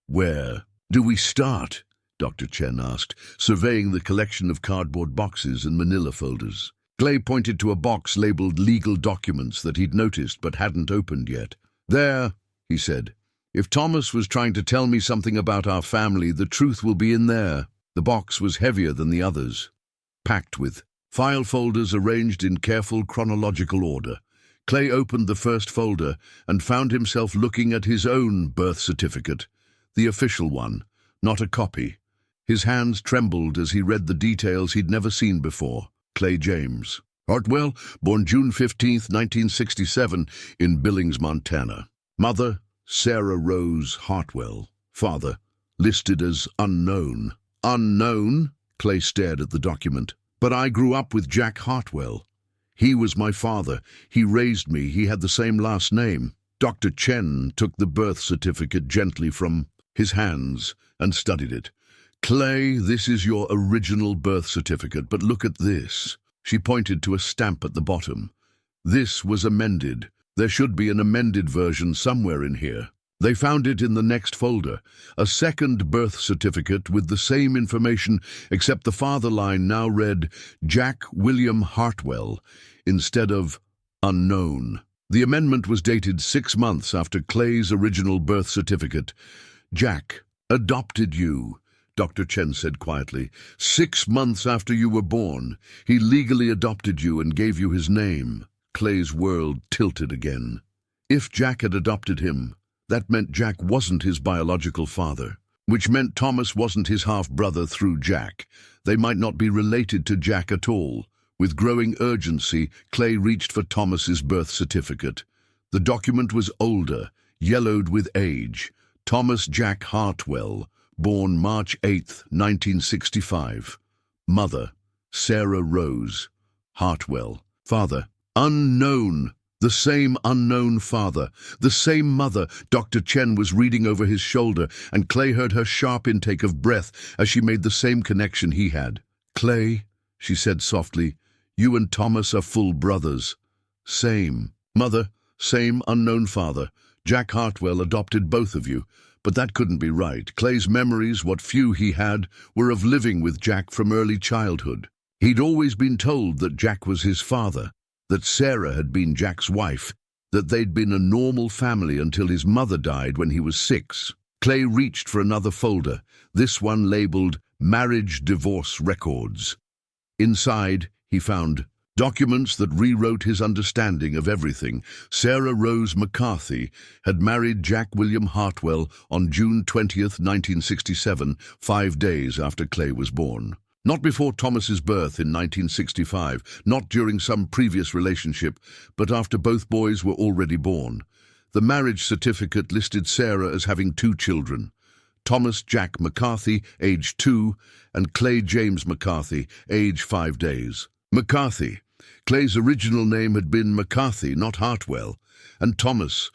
"Where do we start?" Dr. Chen asked, surveying the collection of cardboard boxes and manila folders. Clay pointed to a box labeled legal documents that he'd noticed but hadn't opened yet. "There," he said. "If Thomas was trying to tell me something about our family, the truth will be in there." The box was heavier than the others, packed with file folders arranged in careful chronological order. Clay opened the first folder and found himself looking at his own birth certificate, the official one, not a copy. His hands trembled as he read the details he'd never seen before. Clay James, Hartwell, born June 15, 1967, in Billings, Montana. Mother, Sarah Rose Hartwell. Father, listed as unknown. Unknown? Clay stared at the document. "But I grew up with Jack Hartwell. He was my father. He raised me. He had the same last name." Dr. Chen took the birth certificate gently from his hands and studied it. "Clay, this is your original birth certificate, but look at this." She pointed to a stamp at the bottom. "This was amended. There should be an amended version somewhere in here." They found it in the next folder, a second birth certificate with the same information, except the father line now read Jack William Hartwell instead of unknown. The amendment was dated 6 months after Clay's original birth certificate. "Jack adopted you," Dr. Chen said quietly. 6 months after you were born, he legally adopted you and gave you his name." Clay's world tilted again. If Jack had adopted him, that meant Jack wasn't his biological father, which meant Thomas wasn't his half-brother through Jack. They might not be related to Jack at all. With growing urgency, Clay reached for Thomas's birth certificate. The document was older, yellowed with age. Thomas Jack Hartwell, born March 8, 1965. Mother, Sarah Rose Hartwell. Father, unknown. The same unknown father, the same mother. Dr. Chen was reading over his shoulder, and Clay heard her sharp intake of breath as she made the same connection he had. "Clay," she said softly, "you and Thomas are full brothers." "Same mother, same unknown father. Jack Hartwell adopted both of you." But that couldn't be right. Clay's memories, what few he had, were of living with Jack from early childhood. He'd always been told that Jack was his father, that Sarah had been Jack's wife, that they'd been a normal family until his mother died when he was 6. Clay reached for another folder, this one labeled Marriage Divorce Records. Inside, he found documents that rewrote his understanding of everything. Sarah Rose McCarthy had married Jack William Hartwell on June 20th, 1967, 5 days after Clay was born. Not before Thomas's birth in 1965, not during some previous relationship, but after both boys were already born. The marriage certificate listed Sarah as having 2 children, Thomas Jack McCarthy, age 2, and Clay James McCarthy, age 5 days. McCarthy. Clay's original name had been McCarthy, not Hartwell. And Thomas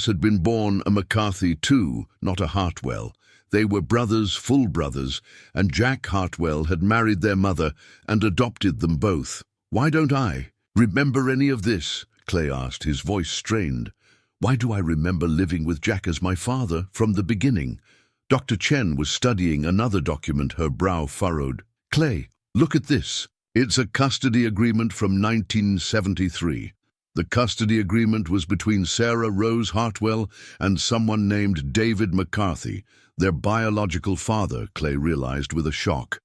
had been born a McCarthy too, not a Hartwell. They were brothers, full brothers, and Jack Hartwell had married their mother and adopted them both. "Why don't I remember any of this?" Clay asked, his voice strained. "Why do I remember living with Jack as my father from the beginning?" Dr. Chen was studying another document, her brow furrowed. "Clay, look at this." It's a custody agreement from 1973. The custody agreement was between Sarah Rose Hartwell and someone named David McCarthy, their biological father, Clay realized with a shock.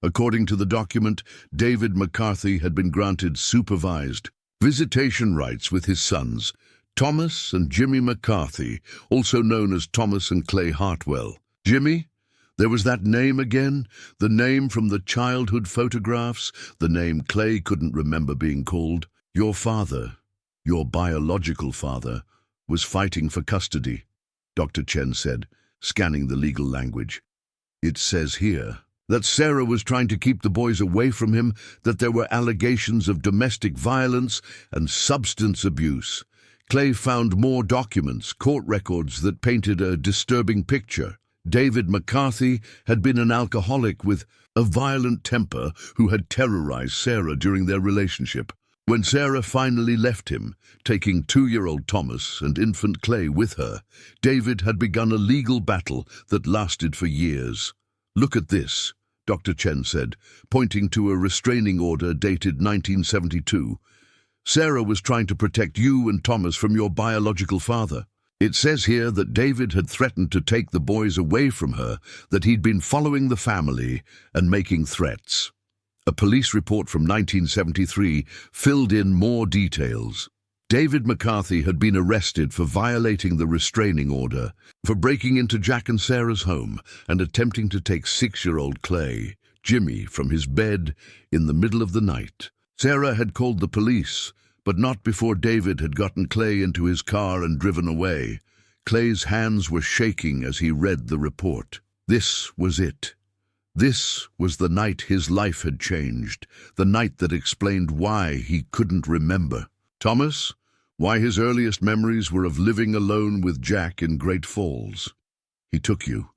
According to the document, David McCarthy had been granted supervised visitation rights with his sons, Thomas and Jimmy McCarthy, also known as Thomas and Clay Hartwell. Jimmy? There was that name again, the name from the childhood photographs, the name Clay couldn't remember being called. Your father, your biological father, was fighting for custody, Dr. Chen said, scanning the legal language. It says here that Sarah was trying to keep the boys away from him, that there were allegations of domestic violence and substance abuse. Clay found more documents, court records that painted a disturbing picture. David McCarthy had been an alcoholic with a violent temper who had terrorized Sarah during their relationship. When Sarah finally left him, taking 2-year-old Thomas and infant Clay with her, David had begun a legal battle that lasted for years. Look at this, Dr. Chen said, pointing to a restraining order dated 1972. Sarah was trying to protect you and Thomas from your biological father. It says here that David had threatened to take the boys away from her, that he'd been following the family and making threats. A police report from 1973 filled in more details. David McCarthy had been arrested for violating the restraining order, for breaking into Jack and Sarah's home and attempting to take 6-year-old Clay, Jimmy, from his bed in the middle of the night. Sarah had called the police, but not before David had gotten Clay into his car and driven away. Clay's hands were shaking as he read the report. This was it. This was the night his life had changed, the night that explained why he couldn't remember. Thomas, why his earliest memories were of living alone with Jack in Great Falls. He took you,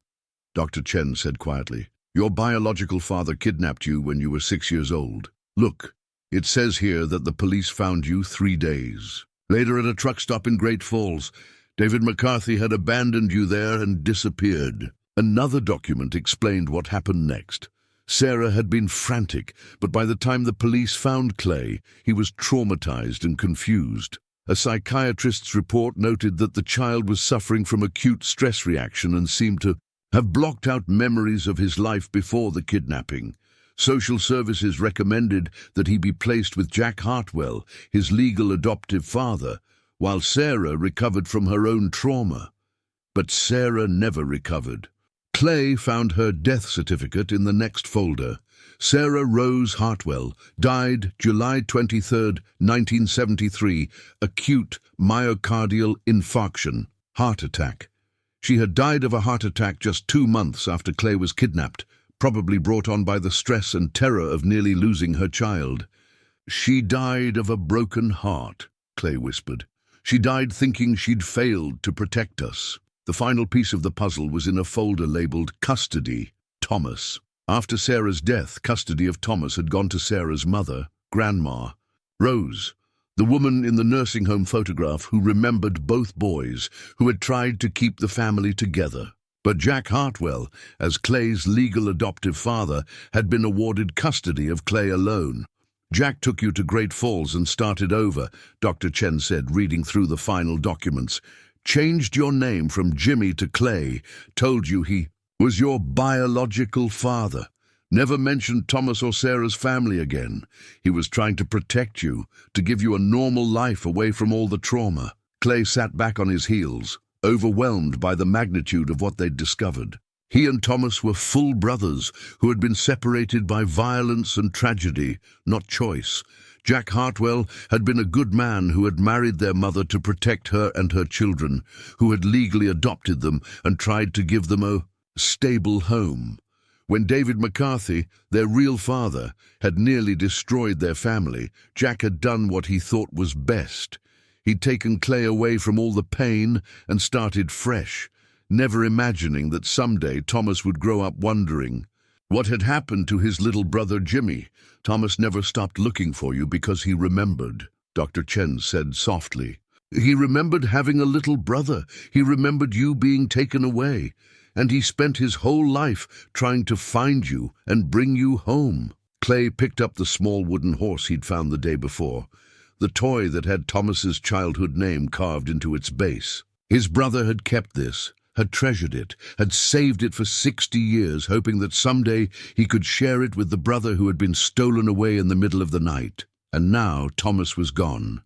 Dr. Chen said quietly. Your biological father kidnapped you when you were 6 years old. Look, it says here that the police found you 3 days. Later at a truck stop in Great Falls, David McCarthy had abandoned you there and disappeared. Another document explained what happened next. Sarah had been frantic, but by the time the police found Clay, he was traumatized and confused. A psychiatrist's report noted that the child was suffering from acute stress reaction and seemed to have blocked out memories of his life before the kidnapping. Social services recommended that he be placed with Jack Hartwell, his legal adoptive father, while Sarah recovered from her own trauma. But Sarah never recovered. Clay found her death certificate in the next folder. Sarah Rose Hartwell died July 23, 1973, acute myocardial infarction, heart attack. She had died of a heart attack just 2 months after Clay was kidnapped, probably brought on by the stress and terror of nearly losing her child. She died of a broken heart, Clay whispered. She died thinking she'd failed to protect us. The final piece of the puzzle was in a folder labeled Custody, Thomas. After Sarah's death, custody of Thomas had gone to Sarah's mother, Grandma, Rose, the woman in the nursing home photograph who remembered both boys, who had tried to keep the family together. But Jack Hartwell, as Clay's legal adoptive father, had been awarded custody of Clay alone. Jack took you to Great Falls and started over, Dr. Chen said, reading through the final documents. Changed your name from Jimmy to Clay, told you he was your biological father. Never mentioned Thomas or Sarah's family again. He was trying to protect you, to give you a normal life away from all the trauma. Clay sat back on his heels, overwhelmed by the magnitude of what they'd discovered. He and Thomas were full brothers who had been separated by violence and tragedy, not choice. Jack Hartwell had been a good man who had married their mother to protect her and her children, who had legally adopted them and tried to give them a stable home. When David McCarthy, their real father, had nearly destroyed their family, Jack had done what he thought was best. He'd taken Clay away from all the pain and started fresh, never imagining that someday Thomas would grow up wondering what had happened to his little brother Jimmy. Thomas never stopped looking for you because he remembered, Dr. Chen said softly. He remembered having a little brother. He remembered you being taken away. And he spent his whole life trying to find you and bring you home. Clay picked up the small wooden horse he'd found the day before, the toy that had Thomas's childhood name carved into its base. His brother had kept this, had treasured it, had saved it for 60 years, hoping that someday he could share it with the brother who had been stolen away in the middle of the night. And now Thomas was gone,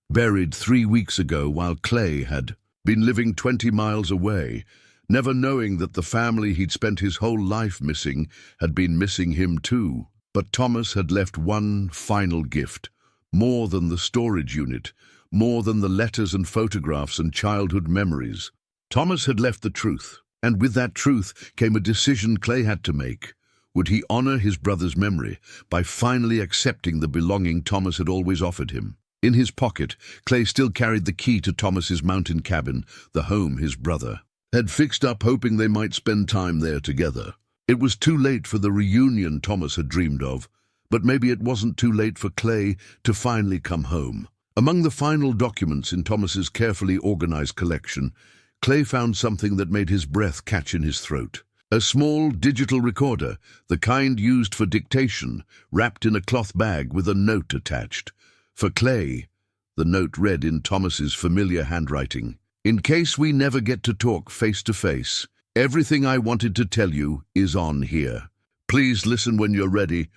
buried 3 weeks ago, while Clay had been living 20 miles away, never knowing that the family he'd spent his whole life missing had been missing him too. But Thomas had left one final gift, more than the storage unit, more than the letters and photographs and childhood memories. Thomas had left the truth, and with that truth came a decision Clay had to make. Would he honor his brother's memory by finally accepting the belonging Thomas had always offered him? In his pocket, Clay still carried the key to Thomas's mountain cabin, the home his brother had fixed up, hoping they might spend time there together. It was too late for the reunion Thomas had dreamed of, but maybe it wasn't too late for Clay to finally come home. Among the final documents in Thomas's carefully organized collection, Clay found something that made his breath catch in his throat. A small digital recorder, the kind used for dictation, wrapped in a cloth bag with a note attached. For Clay, the note read in Thomas's familiar handwriting, "In case we never get to talk face to face, everything I wanted to tell you is on here. Please listen when you're ready.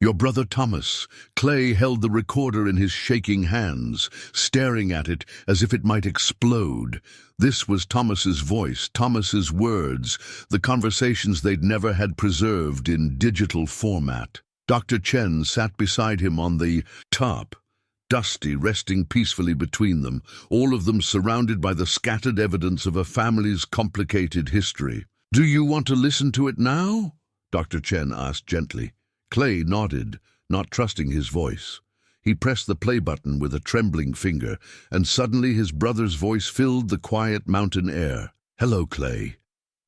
Your brother Thomas." Clay held the recorder in his shaking hands, staring at it as if it might explode. This was Thomas's voice, Thomas's words, the conversations they'd never had preserved in digital format. Dr. Chen sat beside him on the top, Dusty resting peacefully between them, all of them surrounded by the scattered evidence of a family's complicated history. "Do you want to listen to it now?" Dr. Chen asked gently. Clay nodded, not trusting his voice. He pressed the play button with a trembling finger, and suddenly his brother's voice filled the quiet mountain air. "Hello, Clay.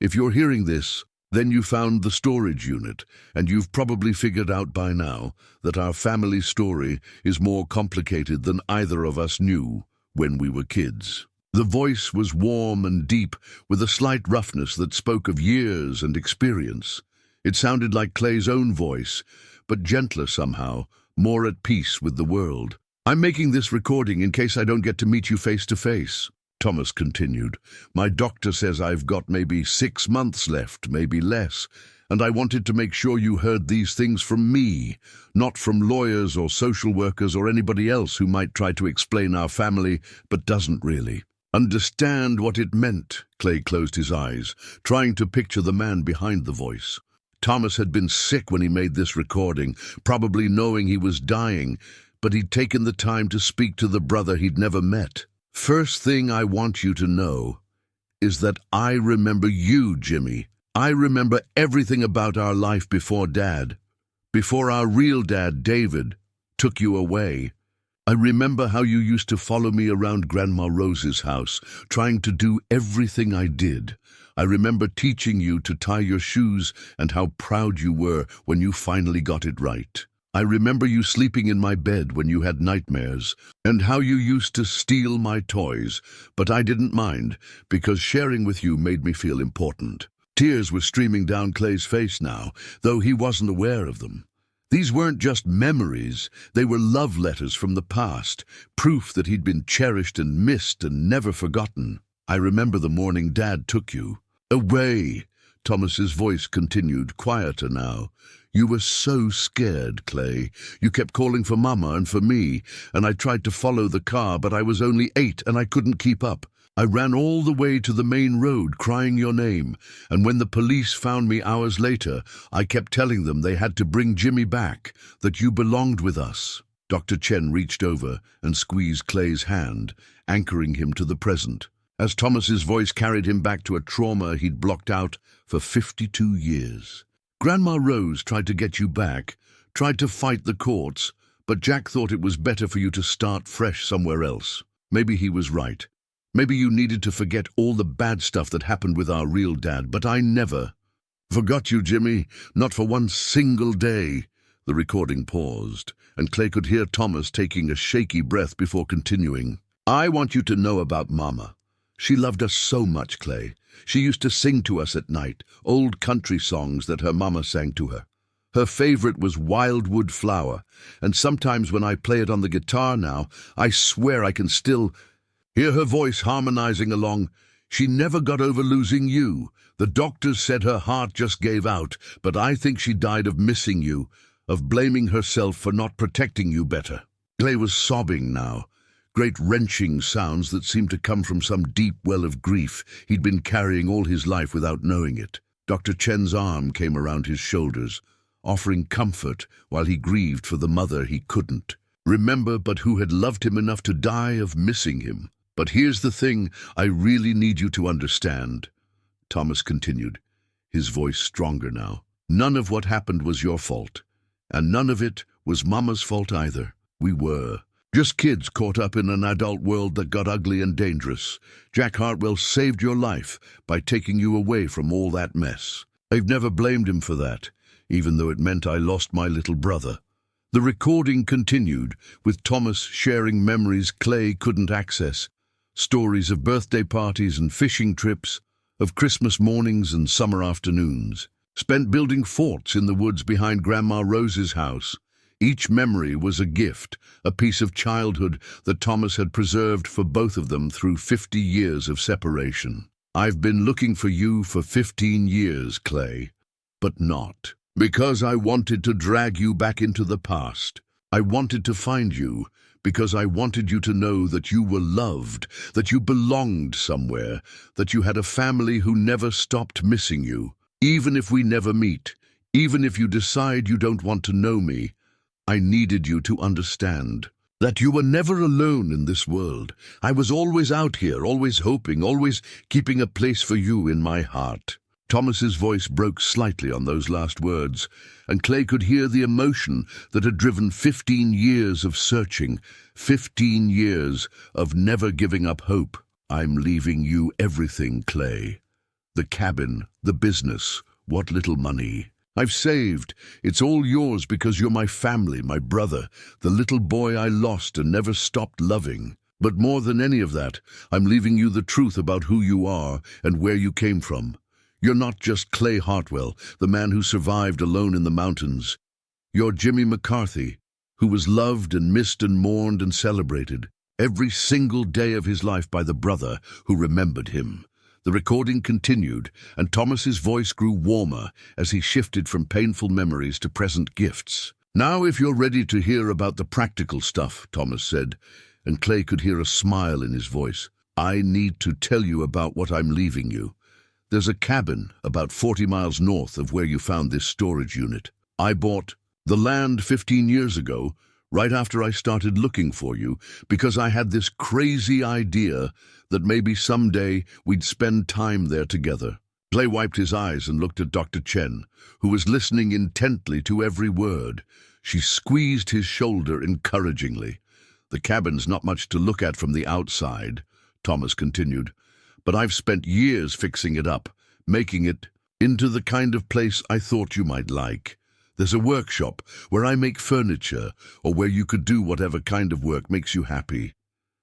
If you're hearing this, then you found the storage unit, and you've probably figured out by now that our family story is more complicated than either of us knew when we were kids." The voice was warm and deep, with a slight roughness that spoke of years and experience. It sounded like Clay's own voice, but gentler somehow, more at peace with the world. "I'm making this recording in case I don't get to meet you face to face," Thomas continued. "My doctor says I've got maybe 6 months left, maybe less, and I wanted to make sure you heard these things from me, not from lawyers or social workers or anybody else who might try to explain our family but doesn't really understand what it meant." Clay closed his eyes, trying to picture the man behind the voice. Thomas had been sick when he made this recording, probably knowing he was dying, but he'd taken the time to speak to the brother he'd never met. "First thing I want you to know is that I remember you, Jimmy. I remember everything about our life before Dad, before our real dad, David, took you away. I remember how you used to follow me around Grandma Rose's house, trying to do everything I did. I remember teaching you to tie your shoes and how proud you were when you finally got it right. I remember you sleeping in my bed when you had nightmares, and how you used to steal my toys, but I didn't mind, because sharing with you made me feel important." Tears were streaming down Clay's face now, though he wasn't aware of them. These weren't just memories, they were love letters from the past, proof that he'd been cherished and missed and never forgotten. "I remember the morning Dad took you away," Thomas's voice continued, quieter now. "You were so scared, Clay. You kept calling for Mama and for me, and I tried to follow the car, but I was only 8 and I couldn't keep up. I ran all the way to the main road crying your name, and when the police found me hours later, I kept telling them they had to bring Jimmy back, that you belonged with us." Dr. Chen reached over and squeezed Clay's hand, anchoring him to the present, as Thomas's voice carried him back to a trauma he'd blocked out for 52 years. "Grandma Rose tried to get you back, tried to fight the courts, but Jack thought it was better for you to start fresh somewhere else. Maybe he was right. Maybe you needed to forget all the bad stuff that happened with our real dad, but I never forgot you, Jimmy, not for one single day." The recording paused, and Clay could hear Thomas taking a shaky breath before continuing. "I want you to know about Mama. She loved us so much, Clay. She used to sing to us at night, old country songs that her mama sang to her. Her favorite was Wildwood Flower, and sometimes when I play it on the guitar now, I swear I can still hear her voice harmonizing along. She never got over losing you. The doctors said her heart just gave out, but I think she died of missing you, of blaming herself for not protecting you better. Clay was sobbing now, great wrenching sounds that seemed to come from some deep well of grief he'd been carrying all his life without knowing it. Dr. Chen's arm came around his shoulders, offering comfort while he grieved for the mother he couldn't remember but who had loved him enough to die of missing him. But here's the thing I really need you to understand, Thomas continued, his voice stronger now. None of what happened was your fault, and none of it was Mama's fault either. We were just kids caught up in an adult world that got ugly and dangerous. Jack Hartwell saved your life by taking you away from all that mess. I've never blamed him for that, even though it meant I lost my little brother. The recording continued, with Thomas sharing memories Clay couldn't access, stories of birthday parties and fishing trips, of Christmas mornings and summer afternoons, spent building forts in the woods behind Grandma Rose's house. Each memory was a gift, a piece of childhood that Thomas had preserved for both of them through 50 years of separation. I've been looking for you for 15 years, Clay, but not. Because I wanted to drag you back into the past. I wanted to find you, because I wanted you to know that you were loved, that you belonged somewhere, that you had a family who never stopped missing you. Even if we never meet, even if you decide you don't want to know me, I needed you to understand that you were never alone in this world. I was always out here, always hoping, always keeping a place for you in my heart. Thomas's voice broke slightly on those last words, and Clay could hear the emotion that had driven 15 years of searching, 15 years of never giving up hope. I'm leaving you everything, Clay. The cabin, the business, what little money I've saved. It's all yours because you're my family, my brother, the little boy I lost and never stopped loving. But more than any of that, I'm leaving you the truth about who you are and where you came from. You're not just Clay Hartwell, the man who survived alone in the mountains. You're Jimmy McCarthy, who was loved and missed and mourned and celebrated every single day of his life by the brother who remembered him. The recording continued, and Thomas's voice grew warmer as he shifted from painful memories to present gifts. Now, if you're ready to hear about the practical stuff, Thomas said, and Clay could hear a smile in his voice. I need to tell you about what I'm leaving you. There's a cabin about 40 miles north of where you found this storage unit. I bought the land 15 years ago, right after I started looking for you, because I had this crazy idea that maybe someday we'd spend time there together. Clay wiped his eyes and looked at Dr. Chen, who was listening intently to every word. She squeezed his shoulder encouragingly. The cabin's not much to look at from the outside, Thomas continued, but I've spent years fixing it up, making it into the kind of place I thought you might like. There's a workshop where I make furniture, or where you could do whatever kind of work makes you happy.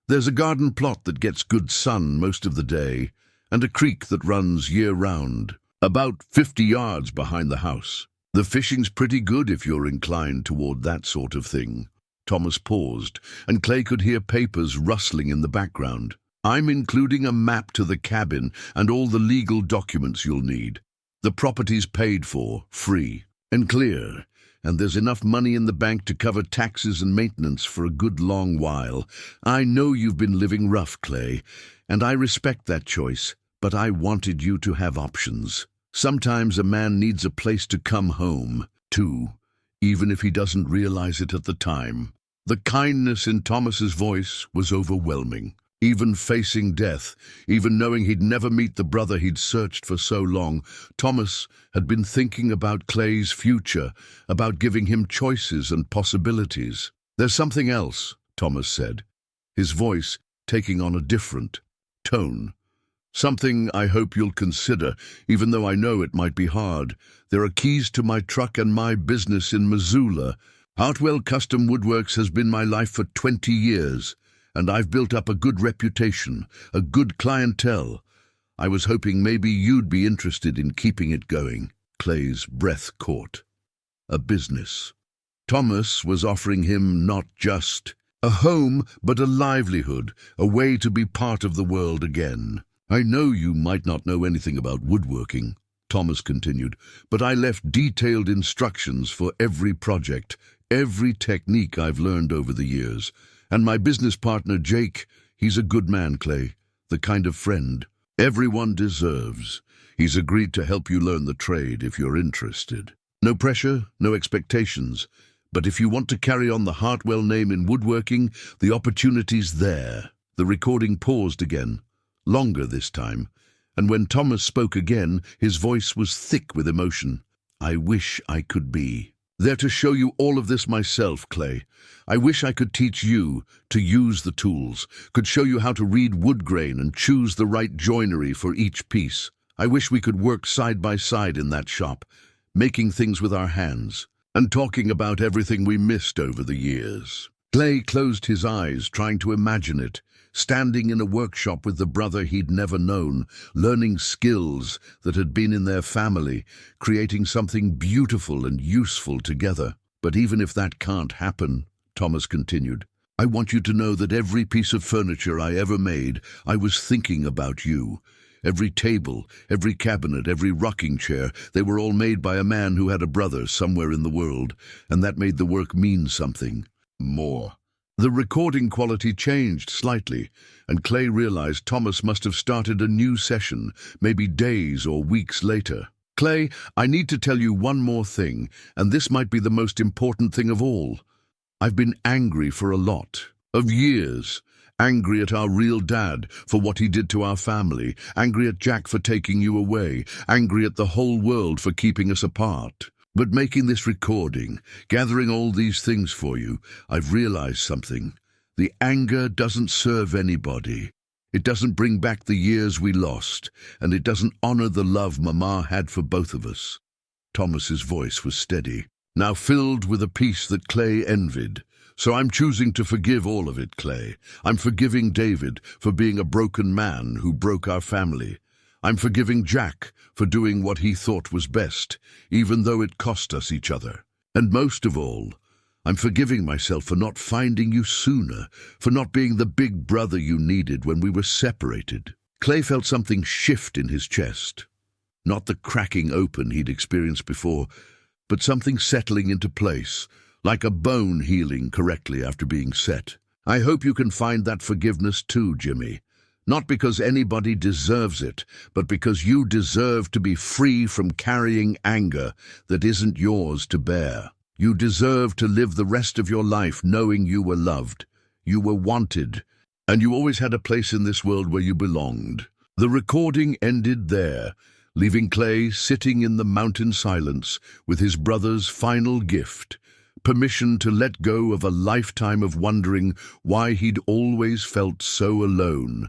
There's a garden plot that gets good sun most of the day, and a creek that runs year-round, about 50 yards behind the house. The fishing's pretty good if you're inclined toward that sort of thing. Thomas paused, and Clay could hear papers rustling in the background. I'm including a map to the cabin and all the legal documents you'll need. The property's paid for, free and clear, and there's enough money in the bank to cover taxes and maintenance for a good long while. I know you've been living rough, Clay, and I respect that choice, but I wanted you to have options. Sometimes a man needs a place to come home to, even if he doesn't realize it at the time. The kindness in Thomas's voice was overwhelming. Even facing death, even knowing he'd never meet the brother he'd searched for so long, Thomas had been thinking about Clay's future, about giving him choices and possibilities. There's something else, Thomas said, his voice taking on a different tone. Something I hope you'll consider, even though I know it might be hard. There are keys to my truck and my business in Missoula. Hartwell Custom Woodworks has been my life for 20 years. And I've built up a good reputation, a good clientele. I was hoping maybe you'd be interested in keeping it going. Clay's breath caught. a business. Thomas was offering him not just a home, but a livelihood, a way to be part of the world again. "I know you might not know anything about woodworking," Thomas continued, "but I left detailed instructions for every project, every technique I've learned over the years. And my business partner, Jake, he's a good man, Clay, the kind of friend everyone deserves. He's agreed to help you learn the trade if you're interested. No pressure, no expectations. But if you want to carry on the Hartwell name in woodworking, the opportunity's there." The recording paused again, longer this time, and when Thomas spoke again, his voice was thick with emotion. "I wish I could be there to show you all of this myself, Clay. I wish I could teach you to use the tools, could show you how to read wood grain and choose the right joinery for each piece. I wish we could work side by side in that shop, making things with our hands, and talking about everything we missed over the years." Clay closed his eyes, trying to imagine it, standing in a workshop with the brother he'd never known, learning skills that had been in their family, creating something beautiful and useful together. "But even if that can't happen," Thomas continued, "I want you to know that every piece of furniture I ever made, I was thinking about you. Every table, every cabinet, every rocking chair, they were all made by a man who had a brother somewhere in the world, and that made the work mean something more." The recording quality changed slightly, and Clay realized Thomas must have started a new session, maybe days or weeks later. "Clay, I need to tell you one more thing, and this might be the most important thing of all. I've been angry for a lot of years. Angry at our real dad for what he did to our family, angry at Jack for taking you away, angry at the whole world for keeping us apart. But making this recording, gathering all these things for you, I've realized something. The anger doesn't serve anybody. It doesn't bring back the years we lost, and it doesn't honor the love Mama had for both of us." Thomas's voice was steady, now filled with a peace that Clay envied. "So I'm choosing to forgive all of it, Clay. I'm forgiving David for being a broken man who broke our family. I'm forgiving Jack for doing what he thought was best, even though it cost us each other. And most of all, I'm forgiving myself for not finding you sooner, for not being the big brother you needed when we were separated." Clay felt something shift in his chest. Not the cracking open he'd experienced before, but something settling into place, like a bone healing correctly after being set. "I hope you can find that forgiveness too, Jimmy. Not because anybody deserves it, but because you deserve to be free from carrying anger that isn't yours to bear. You deserve to live the rest of your life knowing you were loved, you were wanted, and you always had a place in this world where you belonged." The recording ended there, leaving Clay sitting in the mountain silence with his brother's final gift, permission to let go of a lifetime of wondering why he'd always felt so alone,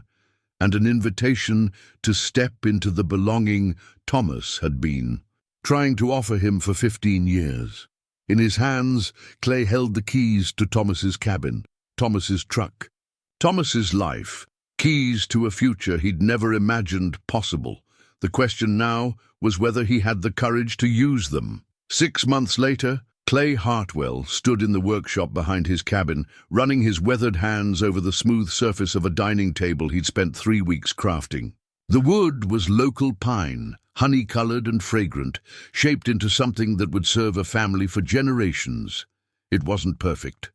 and an invitation to step into the belonging Thomas had been trying to offer him for 15 years. In his hands, Clay held the keys to Thomas's cabin, Thomas's truck, Thomas's life, keys to a future he'd never imagined possible. The question now was whether he had the courage to use them. 6 months later, Clay Hartwell stood in the workshop behind his cabin, running his weathered hands over the smooth surface of a dining table he'd spent 3 weeks crafting. The wood was local pine, honey-colored and fragrant, shaped into something that would serve a family for generations. It wasn't perfect.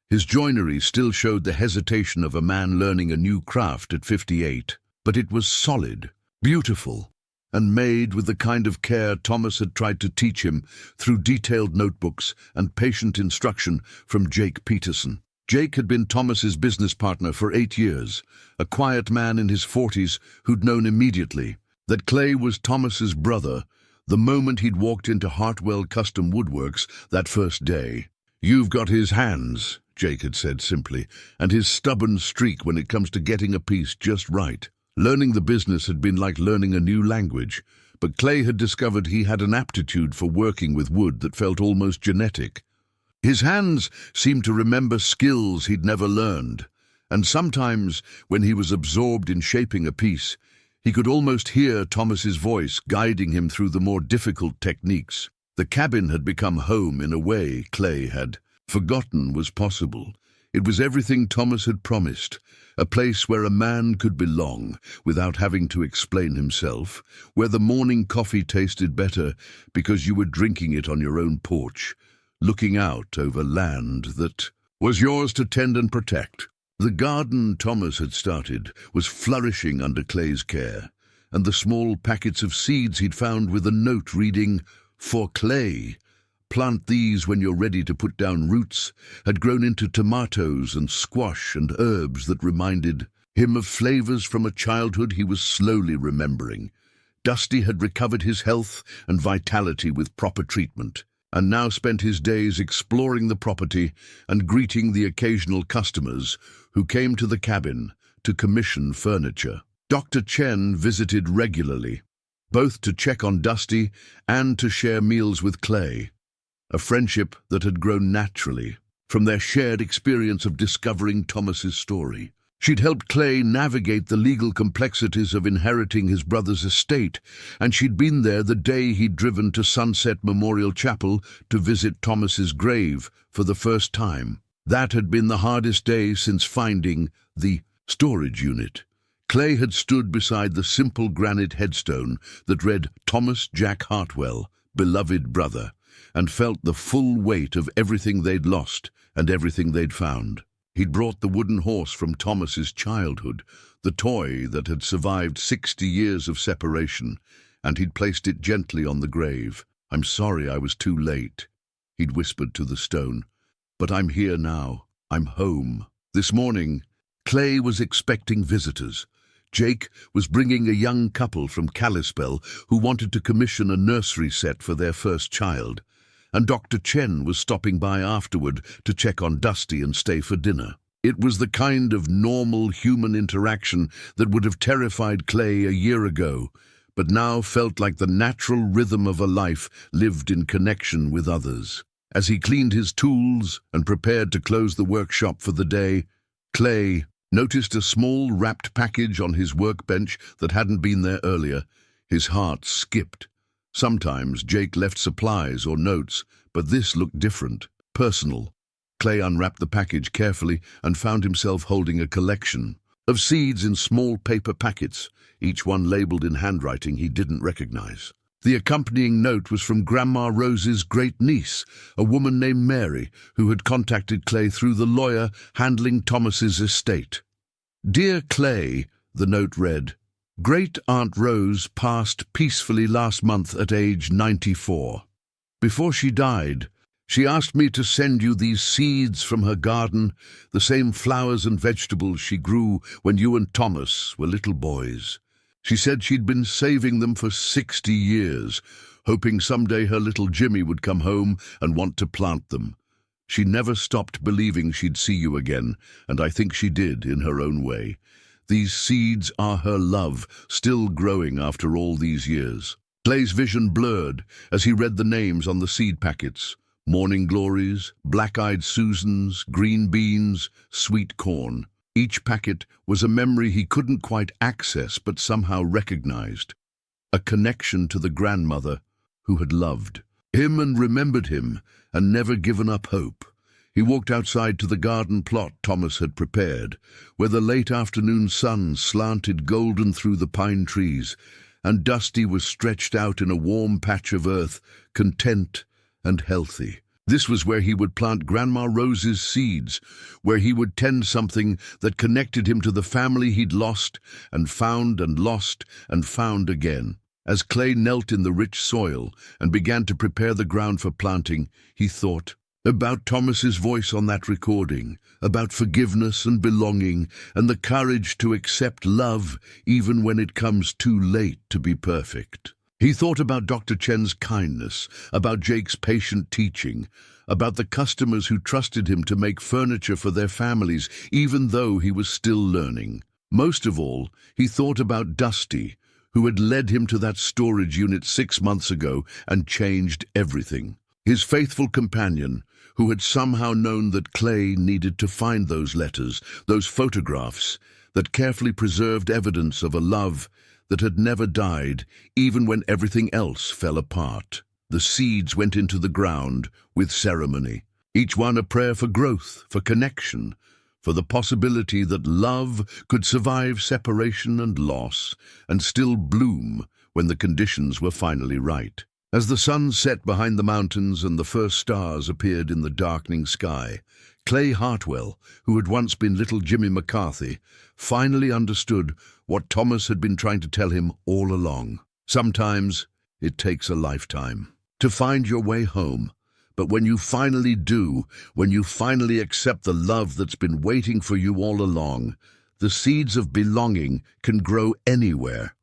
His joinery still showed the hesitation of a man learning a new craft at 58, but it was solid, beautiful, and made with the kind of care Thomas had tried to teach him through detailed notebooks and patient instruction from Jake Peterson. Jake had been Thomas's business partner for 8 years, a quiet man in his 40s who'd known immediately that Clay was Thomas's brother the moment he'd walked into Hartwell Custom Woodworks that first day. "You've got his hands," Jake had said simply, "and his stubborn streak when it comes to getting a piece just right." Learning the business had been like learning a new language, but Clay had discovered he had an aptitude for working with wood that felt almost genetic. His hands seemed to remember skills he'd never learned, and sometimes, when he was absorbed in shaping a piece, he could almost hear Thomas's voice guiding him through the more difficult techniques. The cabin had become home in a way Clay had forgotten was possible. It was everything Thomas had promised, a place where a man could belong without having to explain himself, where the morning coffee tasted better because you were drinking it on your own porch, looking out over land that was yours to tend and protect. The garden Thomas had started was flourishing under Clay's care, and the small packets of seeds he'd found with a note reading, "For Clay, plant these when you're ready to put down roots," had grown into tomatoes and squash and herbs that reminded him of flavors from a childhood he was slowly remembering. Dusty had recovered his health and vitality with proper treatment, and now spent his days exploring the property and greeting the occasional customers who came to the cabin to commission furniture. Dr. Chen visited regularly, both to check on Dusty and to share meals with Clay, a friendship that had grown naturally from their shared experience of discovering Thomas's story. She'd helped Clay navigate the legal complexities of inheriting his brother's estate, and she'd been there the day he'd driven to Sunset Memorial Chapel to visit Thomas's grave for the first time. That had been the hardest day since finding the storage unit. Clay had stood beside the simple granite headstone that read Thomas Jack Hartwell, beloved brother, and felt the full weight of everything they'd lost and everything they'd found. He'd brought the wooden horse from Thomas's childhood, the toy that had survived 60 years of separation, and he'd placed it gently on the grave. "I'm sorry I was too late," he'd whispered to the stone, "but I'm here now. I'm home." This morning, Clay was expecting visitors. Jake was bringing a young couple from Kalispell who wanted to commission a nursery set for their first child, and Dr. Chen was stopping by afterward to check on Dusty and stay for dinner. It was the kind of normal human interaction that would have terrified Clay a year ago, but now felt like the natural rhythm of a life lived in connection with others. As he cleaned his tools and prepared to close the workshop for the day, Clay noticed a small wrapped package on his workbench that hadn't been there earlier. His heart skipped. Sometimes Jake left supplies or notes, but this looked different, personal. Clay unwrapped the package carefully and found himself holding a collection of seeds in small paper packets, each one labeled in handwriting he didn't recognize. The accompanying note was from Grandma Rose's great-niece, a woman named Mary, who had contacted Clay through the lawyer handling Thomas's estate. "Dear Clay," the note read, "Great-Aunt Rose passed peacefully last month at age 94. Before she died, she asked me to send you these seeds from her garden, the same flowers and vegetables she grew when you and Thomas were little boys. She said she'd been saving them for 60 years, hoping someday her little Jimmy would come home and want to plant them. She never stopped believing she'd see you again, and I think she did in her own way. These seeds are her love, still growing after all these years." Clay's vision blurred as he read the names on the seed packets: Morning Glories, Black-Eyed Susans, Green Beans, Sweet Corn. Each packet was a memory he couldn't quite access but somehow recognized, a connection to the grandmother who had loved him and remembered him and never given up hope. He walked outside to the garden plot Thomas had prepared, where the late afternoon sun slanted golden through the pine trees, and Dusty was stretched out in a warm patch of earth, content and healthy. This was where he would plant Grandma Rose's seeds, where he would tend something that connected him to the family he'd lost and found again. As Clay knelt in the rich soil and began to prepare the ground for planting, he thought about Thomas's voice on that recording, about forgiveness and belonging and the courage to accept love even when it comes too late to be perfect. He thought about Dr. Chen's kindness, about Jake's patient teaching, about the customers who trusted him to make furniture for their families, even though he was still learning. Most of all, he thought about Dusty, who had led him to that storage unit 6 months ago and changed everything. His faithful companion, who had somehow known that Clay needed to find those letters, those photographs, that carefully preserved evidence of a love that had never died, even when everything else fell apart. The seeds went into the ground with ceremony, each one a prayer for growth, for connection, for the possibility that love could survive separation and loss and still bloom when the conditions were finally right. As the sun set behind the mountains and the first stars appeared in the darkening sky, Clay Hartwell, who had once been little Jimmy McCarthy, finally understood what Thomas had been trying to tell him all along. Sometimes it takes a lifetime to find your way home. But when you finally do, when you finally accept the love that's been waiting for you all along, the seeds of belonging can grow anywhere.